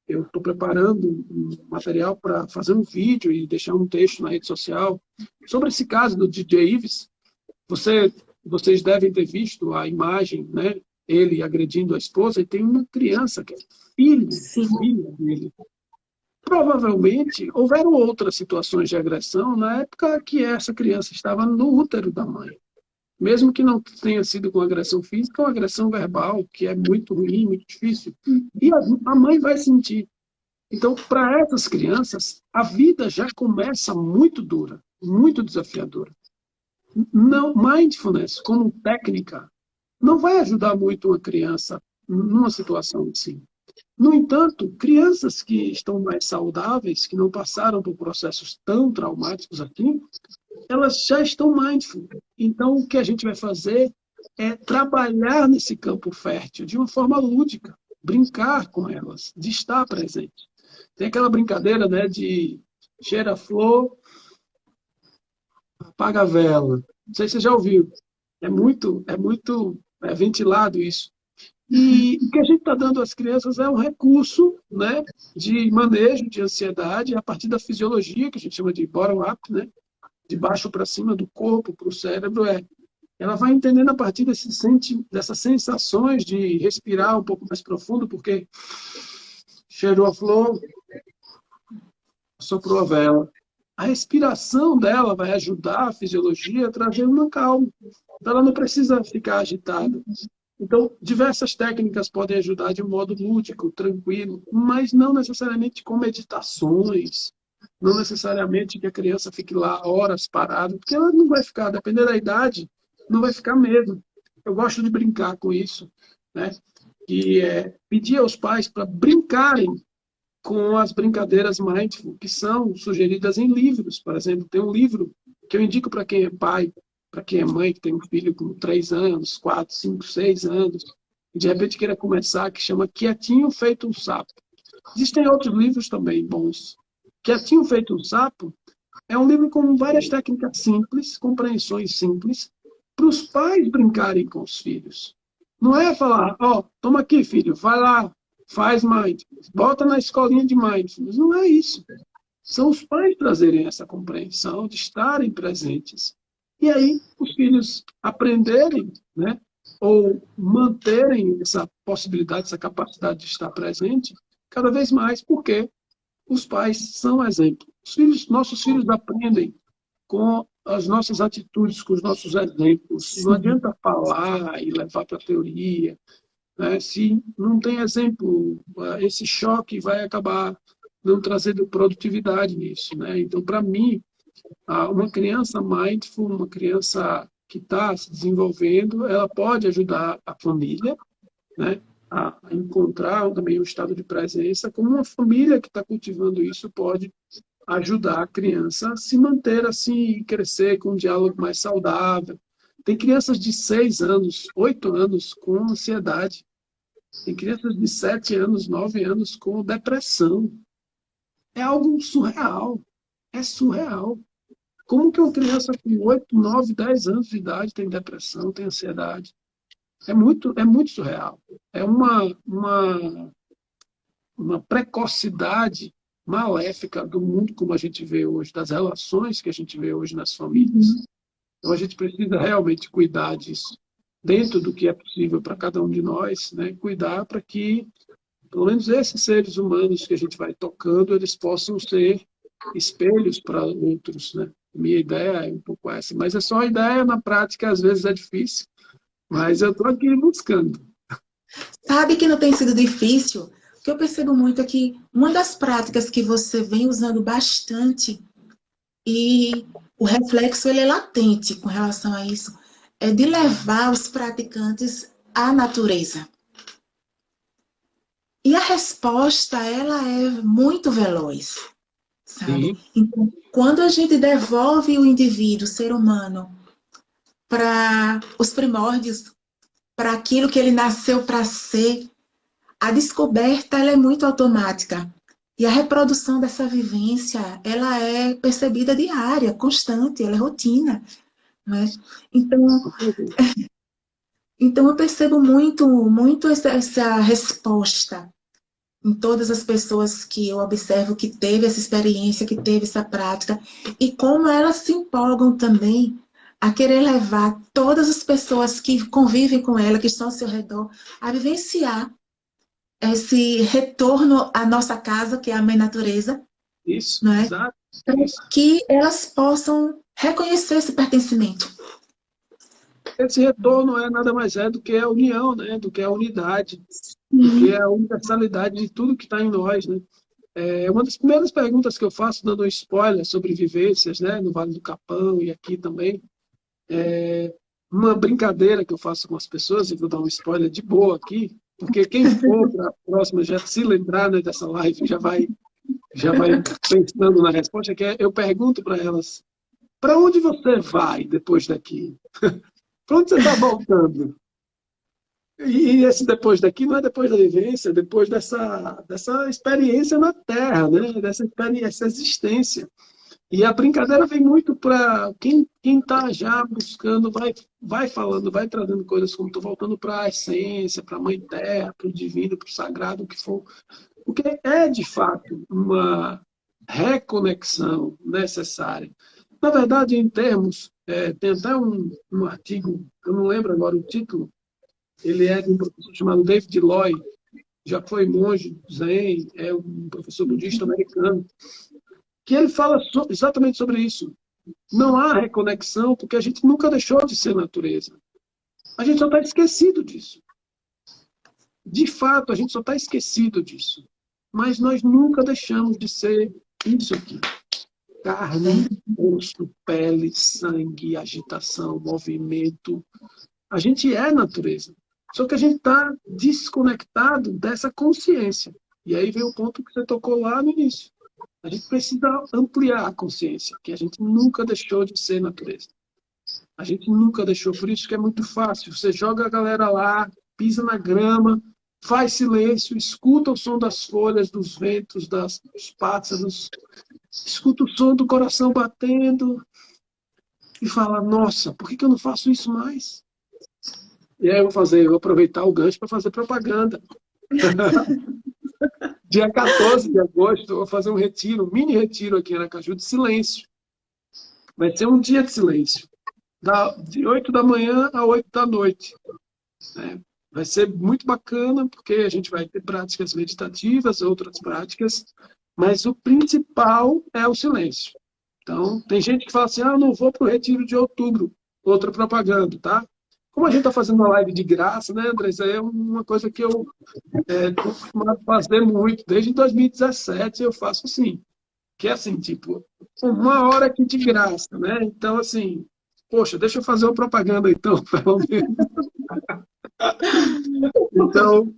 eu estou preparando um material para fazer um vídeo e deixar um texto na rede social sobre esse caso do DJ Ives. Vocês devem ter visto a imagem, né? Ele agredindo a esposa, e tem uma criança que é filha dele. Provavelmente houveram outras situações de agressão na época que essa criança estava no útero da mãe. Mesmo que não tenha sido com agressão física, uma agressão verbal, que é muito ruim, muito difícil. E a mãe vai sentir. Então, para essas crianças, a vida já começa muito dura, muito desafiadora. Não, mindfulness, como técnica, não vai ajudar muito uma criança numa situação assim. No entanto, crianças que estão mais saudáveis, que não passaram por processos tão traumáticos aqui, elas já estão mindful. Então, o que a gente vai fazer é trabalhar nesse campo fértil de uma forma lúdica, brincar com elas, de estar presente. Tem aquela brincadeira, né, de cheira a flor, apaga a vela. Não sei se você já ouviu. É muito ventilado isso. E o que a gente está dando às crianças é um recurso, né, de manejo de ansiedade a partir da fisiologia, que a gente chama de bottom-up, né, de baixo para cima do corpo para o cérebro. Ela vai entendendo a partir dessas sensações de respirar um pouco mais profundo, porque cheirou a flor, soprou a vela. A respiração dela vai ajudar a fisiologia a trazer uma calma. Então, ela não precisa ficar agitada. Então, diversas técnicas podem ajudar de um modo lúdico, tranquilo, mas não necessariamente com meditações, Não necessariamente que a criança fique lá horas parada, porque ela não vai ficar, dependendo da idade, não vai ficar mesmo. Eu gosto de brincar com isso, né? Que é pedir aos pais para brincarem com as brincadeiras mindful, que são sugeridas em livros. Por exemplo, tem um livro que eu indico para quem é pai, para quem é mãe, que tem um filho com 3 anos, 4, 5, 6 anos, e de repente queira começar, que chama Quietinho Feito um Sapo. Existem outros livros também bons. Quietinho Feito um Sapo é um livro com várias técnicas simples, compreensões simples, para os pais brincarem com os filhos. Não é falar, ó, toma aqui, filho, vai lá, faz mindfulness, bota na escolinha de mindfulness. Não é isso. São os pais trazerem essa compreensão, de estarem presentes. E aí os filhos aprenderem, né, ou manterem essa possibilidade, essa capacidade de estar presente cada vez mais, porque os pais são exemplo. Os filhos, nossos filhos aprendem com as nossas atitudes, com os nossos exemplos. Não adianta falar e levar para a teoria, né? Se não tem exemplo, esse choque vai acabar não trazendo produtividade nisso, né? Então, para mim, uma criança mindful, uma criança que está se desenvolvendo, ela pode ajudar a família, né, a encontrar também um estado de presença, como uma família que está cultivando isso pode ajudar a criança a se manter assim e crescer com um diálogo mais saudável. Tem crianças de 6 anos, 8 anos com ansiedade. Tem crianças de 7 anos, 9 anos com depressão. É algo surreal. É surreal. Como que uma criança com 8, 9, 10 anos de idade tem depressão, tem ansiedade? É muito surreal. É uma precocidade maléfica do mundo como a gente vê hoje, das relações que a gente vê hoje nas famílias. Então a gente precisa realmente cuidar disso, dentro do que é possível para cada um de nós, né? Cuidar para que, pelo menos esses seres humanos que a gente vai tocando, eles possam ser espelhos para outros, né? Minha ideia é um pouco essa, mas é só a ideia, na prática às vezes é difícil, mas eu estou aqui buscando. Sabe que não tem sido difícil? O que eu percebo muito é que uma das práticas que você vem usando bastante e o reflexo ele é latente com relação a isso, é de levar os praticantes à natureza. E a resposta, ela é muito veloz, sabe? Sim. Então, quando a gente devolve o indivíduo, o ser humano, para os primórdios, para aquilo que ele nasceu para ser, a descoberta ela é muito automática. E a reprodução dessa vivência, ela é percebida diária, constante, ela é rotina. Né? Então, então eu percebo muito essa resposta em todas as pessoas que eu observo que teve essa experiência, que teve essa prática, e como elas se empolgam também a querer levar todas as pessoas que convivem com ela, que estão ao seu redor, a vivenciar esse retorno à nossa casa, que é a Mãe Natureza, Isso, não é? exato. Para Isso. que elas possam reconhecer esse pertencimento. Esse retorno é nada mais é do que a união, né? Do que a unidade, do que a universalidade de tudo que está em nós, né? Uma das primeiras perguntas que eu faço, dando um spoiler sobre vivências, né? No Vale do Capão e aqui também, uma brincadeira que eu faço com as pessoas, e vou dar um spoiler de boa aqui, porque quem for para a próxima já se lembrar, né, dessa live já vai pensando na resposta, que eu pergunto para elas, para onde você vai depois daqui? Para onde você está voltando? E esse depois daqui não é depois da vivência, é depois dessa experiência na Terra, né? Dessa experiência, essa existência. E a brincadeira vem muito para quem está já buscando, vai falando, vai trazendo coisas como estou voltando para a essência, para a Mãe Terra, para o divino, para o sagrado, o que for. Porque é, de fato, uma reconexão necessária. Na verdade, em termos, tem até um artigo, eu não lembro agora o título, ele é de um professor chamado David Loy, já foi monge zen, é um professor budista americano, que ele fala exatamente sobre isso. Não há reconexão porque a gente nunca deixou de ser natureza. A gente só está esquecido disso. De fato, a gente só está esquecido disso. Mas nós nunca deixamos de ser isso aqui. Carne, osso, pele, sangue, agitação, movimento. A gente é natureza. Só que a gente está desconectado dessa consciência. E aí vem o ponto que você tocou lá no início. A gente precisa ampliar a consciência, que a gente nunca deixou de ser natureza. A gente nunca deixou, por isso que é muito fácil. Você joga a galera lá, pisa na grama, faz silêncio, escuta o som das folhas, dos ventos, dos pássaros, escuta o som do coração batendo e fala, nossa, por que que eu não faço isso mais? E aí eu vou aproveitar o gancho para fazer propaganda. Dia 14 de agosto, eu vou fazer um retiro, um mini retiro aqui em Aracaju de silêncio. Vai ser um dia de silêncio, de 8 da manhã a 8 da noite. Né? Vai ser muito bacana, porque a gente vai ter práticas meditativas, outras práticas, mas o principal é o silêncio. Então, tem gente que fala assim, ah, não vou para o retiro de outubro, outra propaganda, tá? Como a gente está fazendo uma live de graça, né, André? Isso aí é uma coisa que eu estou acostumado a fazer muito. Desde 2017 eu faço assim, que é assim, tipo, uma hora aqui de graça, né? Então, assim, poxa, deixa eu fazer uma propaganda então, pelo menos. Então,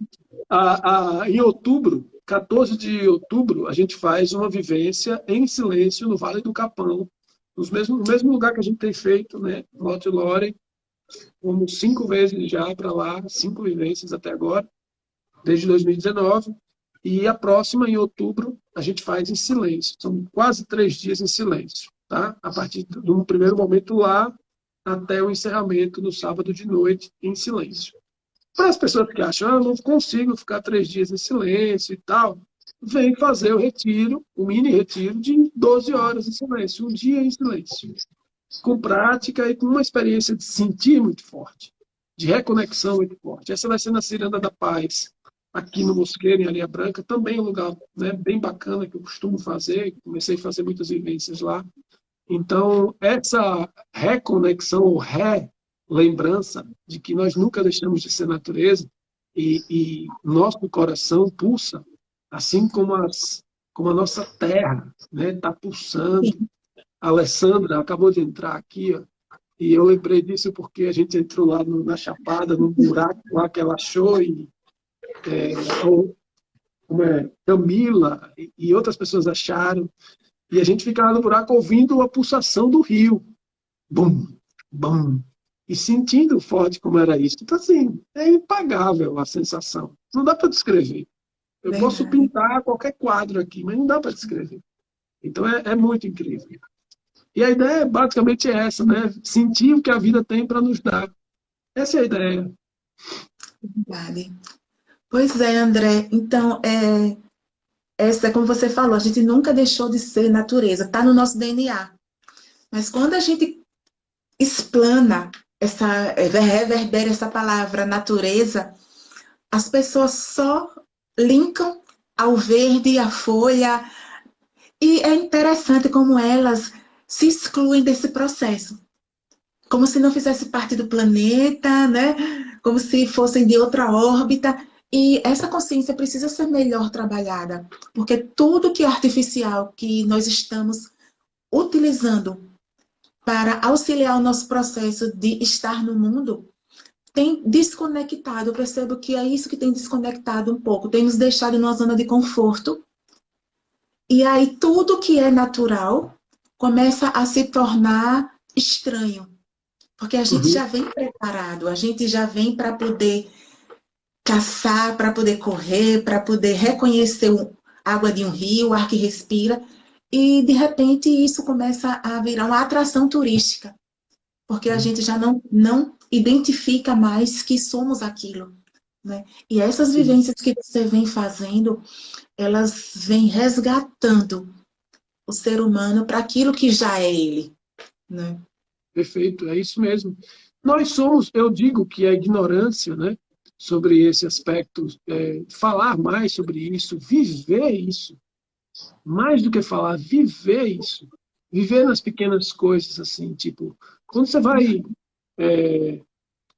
em outubro, 14 de outubro, a gente faz uma vivência em silêncio no Vale do Capão, no mesmo lugar que a gente tem feito, né? Lote Lore, fomos 5 vezes já para lá, 5 vivências até agora, desde 2019. E a próxima, em outubro, a gente faz em silêncio. São quase 3 dias em silêncio, tá? A partir do primeiro momento lá até o encerramento no sábado de noite em silêncio. Para as pessoas que acham, ah, eu não consigo ficar 3 dias em silêncio e tal, vem fazer o retiro, o mini retiro de 12 horas em silêncio, um dia em silêncio, com prática e com uma experiência de sentir muito forte, de reconexão muito forte. Essa vai ser na Ciranda da Paz, aqui no Mosqueiro, em Areia Branca, também um lugar, né, bem bacana que eu costumo fazer, comecei a fazer muitas vivências lá. Então, essa reconexão ou relembrança de que nós nunca deixamos de ser natureza e nosso coração pulsa, assim como a nossa terra está pulsando. A Alessandra acabou de entrar aqui, ó, e eu lembrei disso porque a gente entrou lá na Chapada, no buraco lá que ela achou, e Camila e outras pessoas acharam, e a gente ficava no buraco ouvindo a pulsação do rio. Bum, bum. E sentindo forte como era isso. Então, assim, é impagável a sensação. Não dá para descrever. Eu posso Verdade. pintar qualquer quadro aqui, mas não dá para descrever. Então, é muito incrível. E a ideia basicamente é essa, né? Sentir o que a vida tem para nos dar. Essa é a ideia. Verdade. Pois é, André. Então, essa, como você falou, a gente nunca deixou de ser natureza, está no nosso DNA. Mas quando a gente explana reverbera essa palavra natureza, as pessoas só linkam ao verde, à folha, e é interessante como elas se excluem desse processo, como se não fizesse parte do planeta, né? Como se fossem de outra órbita. E essa consciência precisa ser melhor trabalhada, porque tudo que é artificial que nós estamos utilizando para auxiliar o nosso processo de estar no mundo tem desconectado. Eu percebo que é isso que tem desconectado um pouco, tem nos deixado numa zona de conforto. E aí tudo que é natural começa a se tornar estranho, porque a gente Uhum. já vem preparado, a gente já vem para poder caçar, para poder correr, para poder reconhecer a água de um rio, o ar que respira, e de repente isso começa a virar uma atração turística, porque a gente já não identifica mais que somos aquilo, né? E essas Sim. vivências que você vem fazendo, elas vêm resgatando o ser humano para aquilo que já é ele, né? Perfeito, é isso mesmo. Nós somos, eu digo que a ignorância, né, sobre esse aspecto, falar mais sobre isso, viver isso, mais do que falar, viver isso, viver nas pequenas coisas, assim, tipo, quando você vai, é,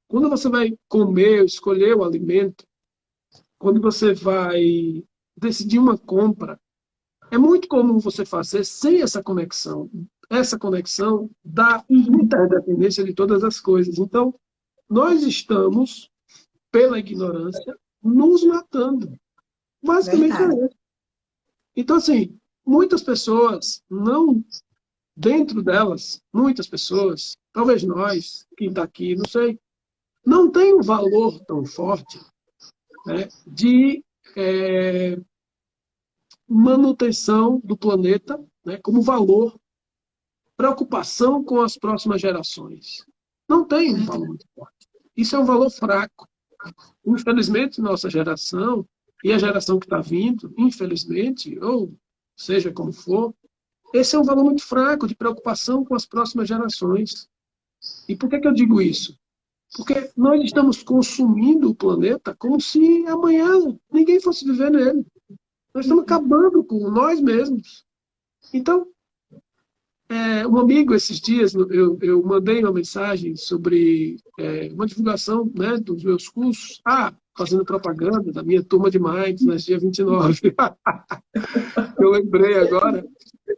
quando você vai comer, escolher o alimento, quando você vai decidir uma compra, É muito comum você fazer sem essa conexão. Essa conexão dá interdependência de todas as coisas. Então, nós estamos, pela ignorância, nos matando. Basicamente é Verdade. isso. Então, assim, muitas pessoas não, dentro delas, muitas pessoas, talvez nós, quem está aqui, não sei, não tem um valor tão forte, né, de manutenção do planeta, né, como valor, preocupação com as próximas gerações. Não tem um valor muito forte. Isso é um valor fraco. Infelizmente, nossa geração e a geração que está vindo, infelizmente, ou seja como for, esse é um valor muito fraco de preocupação com as próximas gerações. E por que que eu digo isso? Porque nós estamos consumindo o planeta como se amanhã ninguém fosse viver nele. Nós estamos acabando com nós mesmos. Então, um amigo, esses dias, eu mandei uma mensagem sobre uma divulgação, né, dos meus cursos. Fazendo propaganda da minha turma de Mindfulness, dia 29. Eu lembrei agora,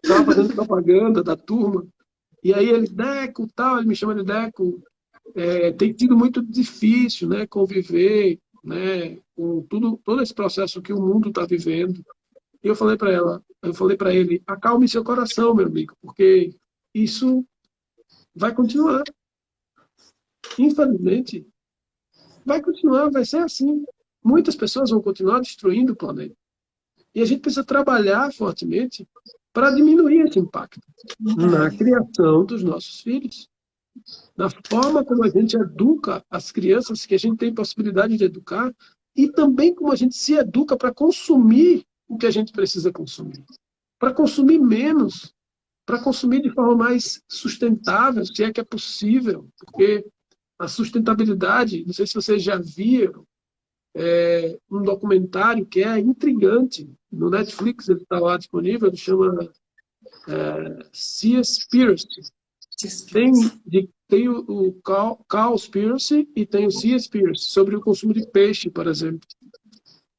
estava fazendo propaganda da turma. E aí ele, Deco, tal, ele me chama de Deco. Tem sido muito difícil, né, conviver, né, com todo esse processo que o mundo está vivendo. E eu falei para ele, acalme seu coração, meu amigo, porque isso vai continuar. Infelizmente, vai continuar, vai ser assim. Muitas pessoas vão continuar destruindo o planeta. E a gente precisa trabalhar fortemente para diminuir esse impacto na Verdade. criação dos nossos filhos, na forma como a gente educa as crianças que a gente tem possibilidade de educar e também como a gente se educa para consumir o que a gente precisa consumir. Para consumir menos, para consumir de forma mais sustentável, se é que é possível, porque a sustentabilidade, não sei se vocês já viram, um documentário que é intrigante, no Netflix ele está lá disponível, ele chama Seaspiracy. Tem o Cowspiracy e tem o Seaspiracy, sobre o consumo de peixe, por exemplo.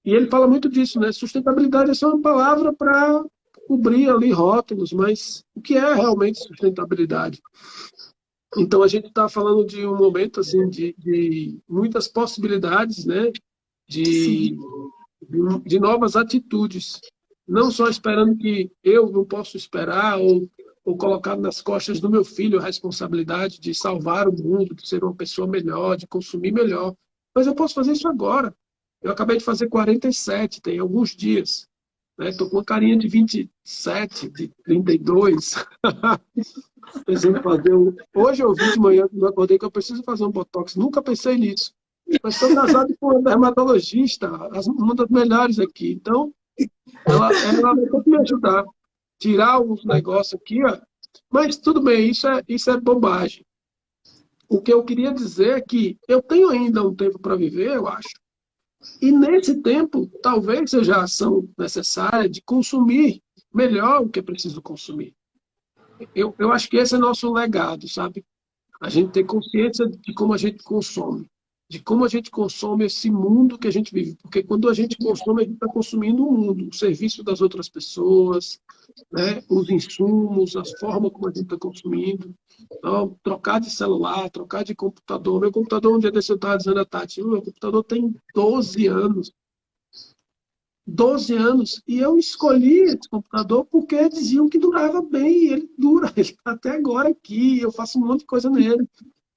E ele fala muito disso, né? Sustentabilidade é só uma palavra para cobrir ali rótulos, mas o que é realmente sustentabilidade? Então, a gente está falando de um momento assim, de muitas possibilidades, né? Sim. de, de novas atitudes. Não só esperando que eu não posso esperar ou colocar nas costas do meu filho a responsabilidade de salvar o mundo, de ser uma pessoa melhor, de consumir melhor. Mas eu posso fazer isso agora. Eu acabei de fazer 47, tem alguns dias. Estou com uma carinha de 27, de 32. Pensando em fazer Hoje eu vi de manhã, quando eu acordei, que eu preciso fazer um botox. Nunca pensei nisso. Mas estou casado com uma dermatologista, uma das melhores aqui. Então, ela vai ter que me ajudar. Tirar uns negócios aqui, ó. Mas tudo bem, isso é bobagem. O que eu queria dizer é que eu tenho ainda um tempo para viver, eu acho. E nesse tempo, talvez seja a ação necessária de consumir melhor o que é preciso consumir. Eu acho que esse é nosso legado, sabe? A gente ter consciência de como a gente consome. De como a gente consome esse mundo que a gente vive. Porque quando a gente consome, a gente está consumindo o mundo, o serviço das outras pessoas, né? Os insumos, a forma como a gente está consumindo. Então, trocar de celular, trocar de computador. Meu computador, um dia desse eu estava dizendo a Tati, meu computador tem 12 anos. 12 anos. E eu escolhi esse computador porque diziam que durava bem. E ele dura, ele está até agora aqui. Eu faço um monte de coisa nele.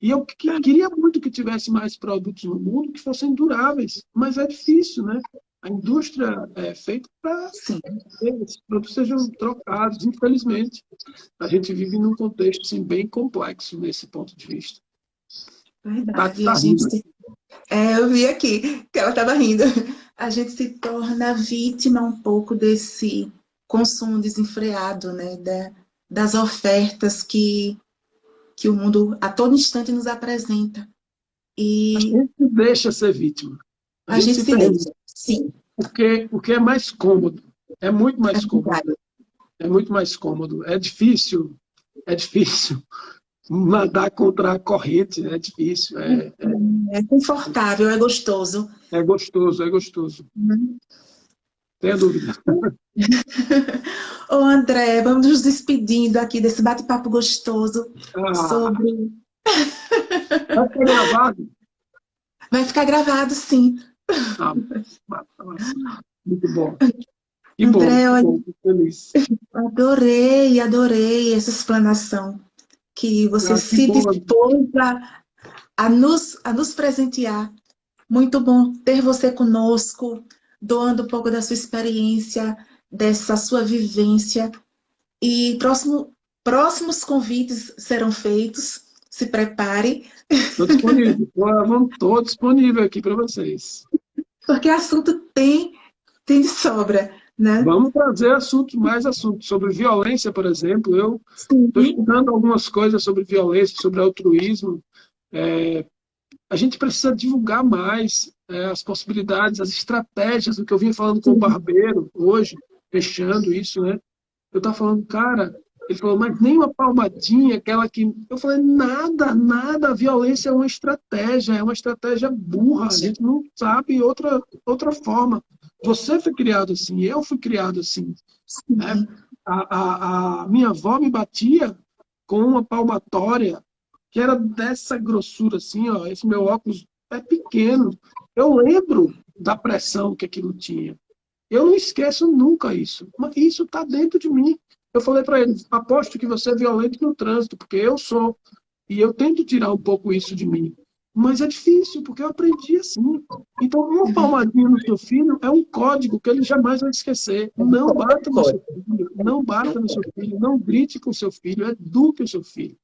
E eu queria muito que tivesse mais produtos no mundo que fossem duráveis. Mas é difícil, né? A indústria é feita para Sim. que esses produtos sejam trocados, infelizmente. A gente vive num contexto assim, bem complexo nesse ponto de vista. Verdade. Tá A gente rindo. eu vi aqui que ela estava rindo. A gente se torna vítima um pouco desse consumo desenfreado, né? Das ofertas que o mundo a todo instante nos apresenta. A E gente se deixa ser vítima. A a gente gente se se permite. deixa. Sim, Porque é mais cômodo. É muito é mais cômodo. verdade. É muito mais cômodo. É difícil nadar contra a corrente, é difícil. É confortável, é gostoso. É gostoso, é gostoso. Né? tenha dúvida. Ô André, vamos nos despedindo aqui desse bate-papo gostoso Ah, sobre... vai ficar gravado? Vai ficar gravado, sim. Ah, massa. Muito bom. André, Que olha, bom, fico feliz. adorei essa explanação que você Ah, que se bom. dispôs a nos presentear. Muito bom ter você conosco, doando um pouco da sua experiência, dessa sua vivência. E próximos convites serão feitos. Se prepare, Estou disponível. Estou disponível aqui para vocês. porque assunto tem de sobra, né? Vamos trazer mais assuntos sobre violência, por exemplo. Eu estou Sim, estudando algumas coisas sobre violência, sobre altruísmo. A gente precisa divulgar mais as possibilidades, as estratégias, o que eu vinha falando com o sim. barbeiro hoje, fechando isso, né? Eu estava falando, cara, ele falou, mas nem uma palmadinha, aquela que. Eu falei, nada, a violência é uma estratégia burra, a gente não sabe outra forma. Você foi criado assim, eu fui criado assim, né? A minha avó me batia com uma palmatória que era dessa grossura assim, ó, esse meu óculos é pequeno. Eu lembro da pressão que aquilo tinha. Eu não esqueço nunca isso. Mas isso está dentro de mim. Eu falei para ele, aposto que você é violento no trânsito, porque eu sou. E eu tento tirar um pouco isso de mim. Mas é difícil, porque eu aprendi assim. Então, uma palmadinha no seu filho é um código que ele jamais vai esquecer. Não bata no seu filho, não bata no seu filho, não grite com o seu filho, eduque o seu filho.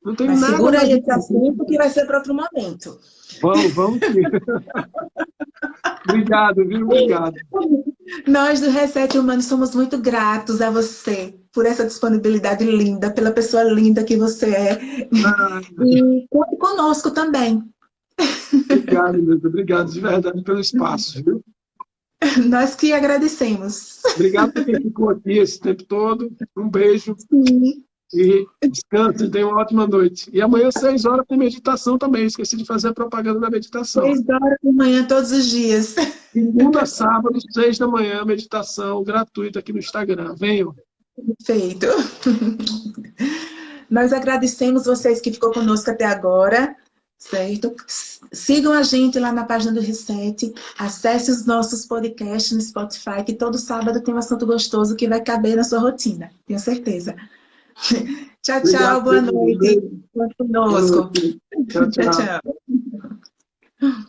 Não tem Mas nada segura mais aí esse importante. assunto que vai ser para outro momento. Vamos sim. Obrigado, viu? Obrigado. Nós do Reset Humano somos muito gratos a você por essa disponibilidade linda, pela pessoa linda que você é. Ah, E conte conosco também. obrigado, meu. Obrigado de verdade pelo espaço, viu? Nós que agradecemos. Obrigado por quem ficou aqui esse tempo todo. Um beijo Sim. e descanse. Tenha uma ótima noite. E amanhã, 6 horas, tem meditação também. Esqueci de fazer a propaganda da meditação. 6 horas da manhã todos os dias. Segunda a sábado, 6 da manhã, meditação gratuita aqui no Instagram. Venham. Perfeito. Nós agradecemos vocês que ficou conosco até agora, certo? Sigam a gente lá na página do Reset, acesse os nossos podcasts no Spotify, que todo sábado tem um assunto gostoso que vai caber na sua rotina, tenho certeza. Tchau, Obrigado, tchau, boa meu. Um noite. beijo. Conte Boa conosco. noite. Tchau, Tchau, tchau. tchau.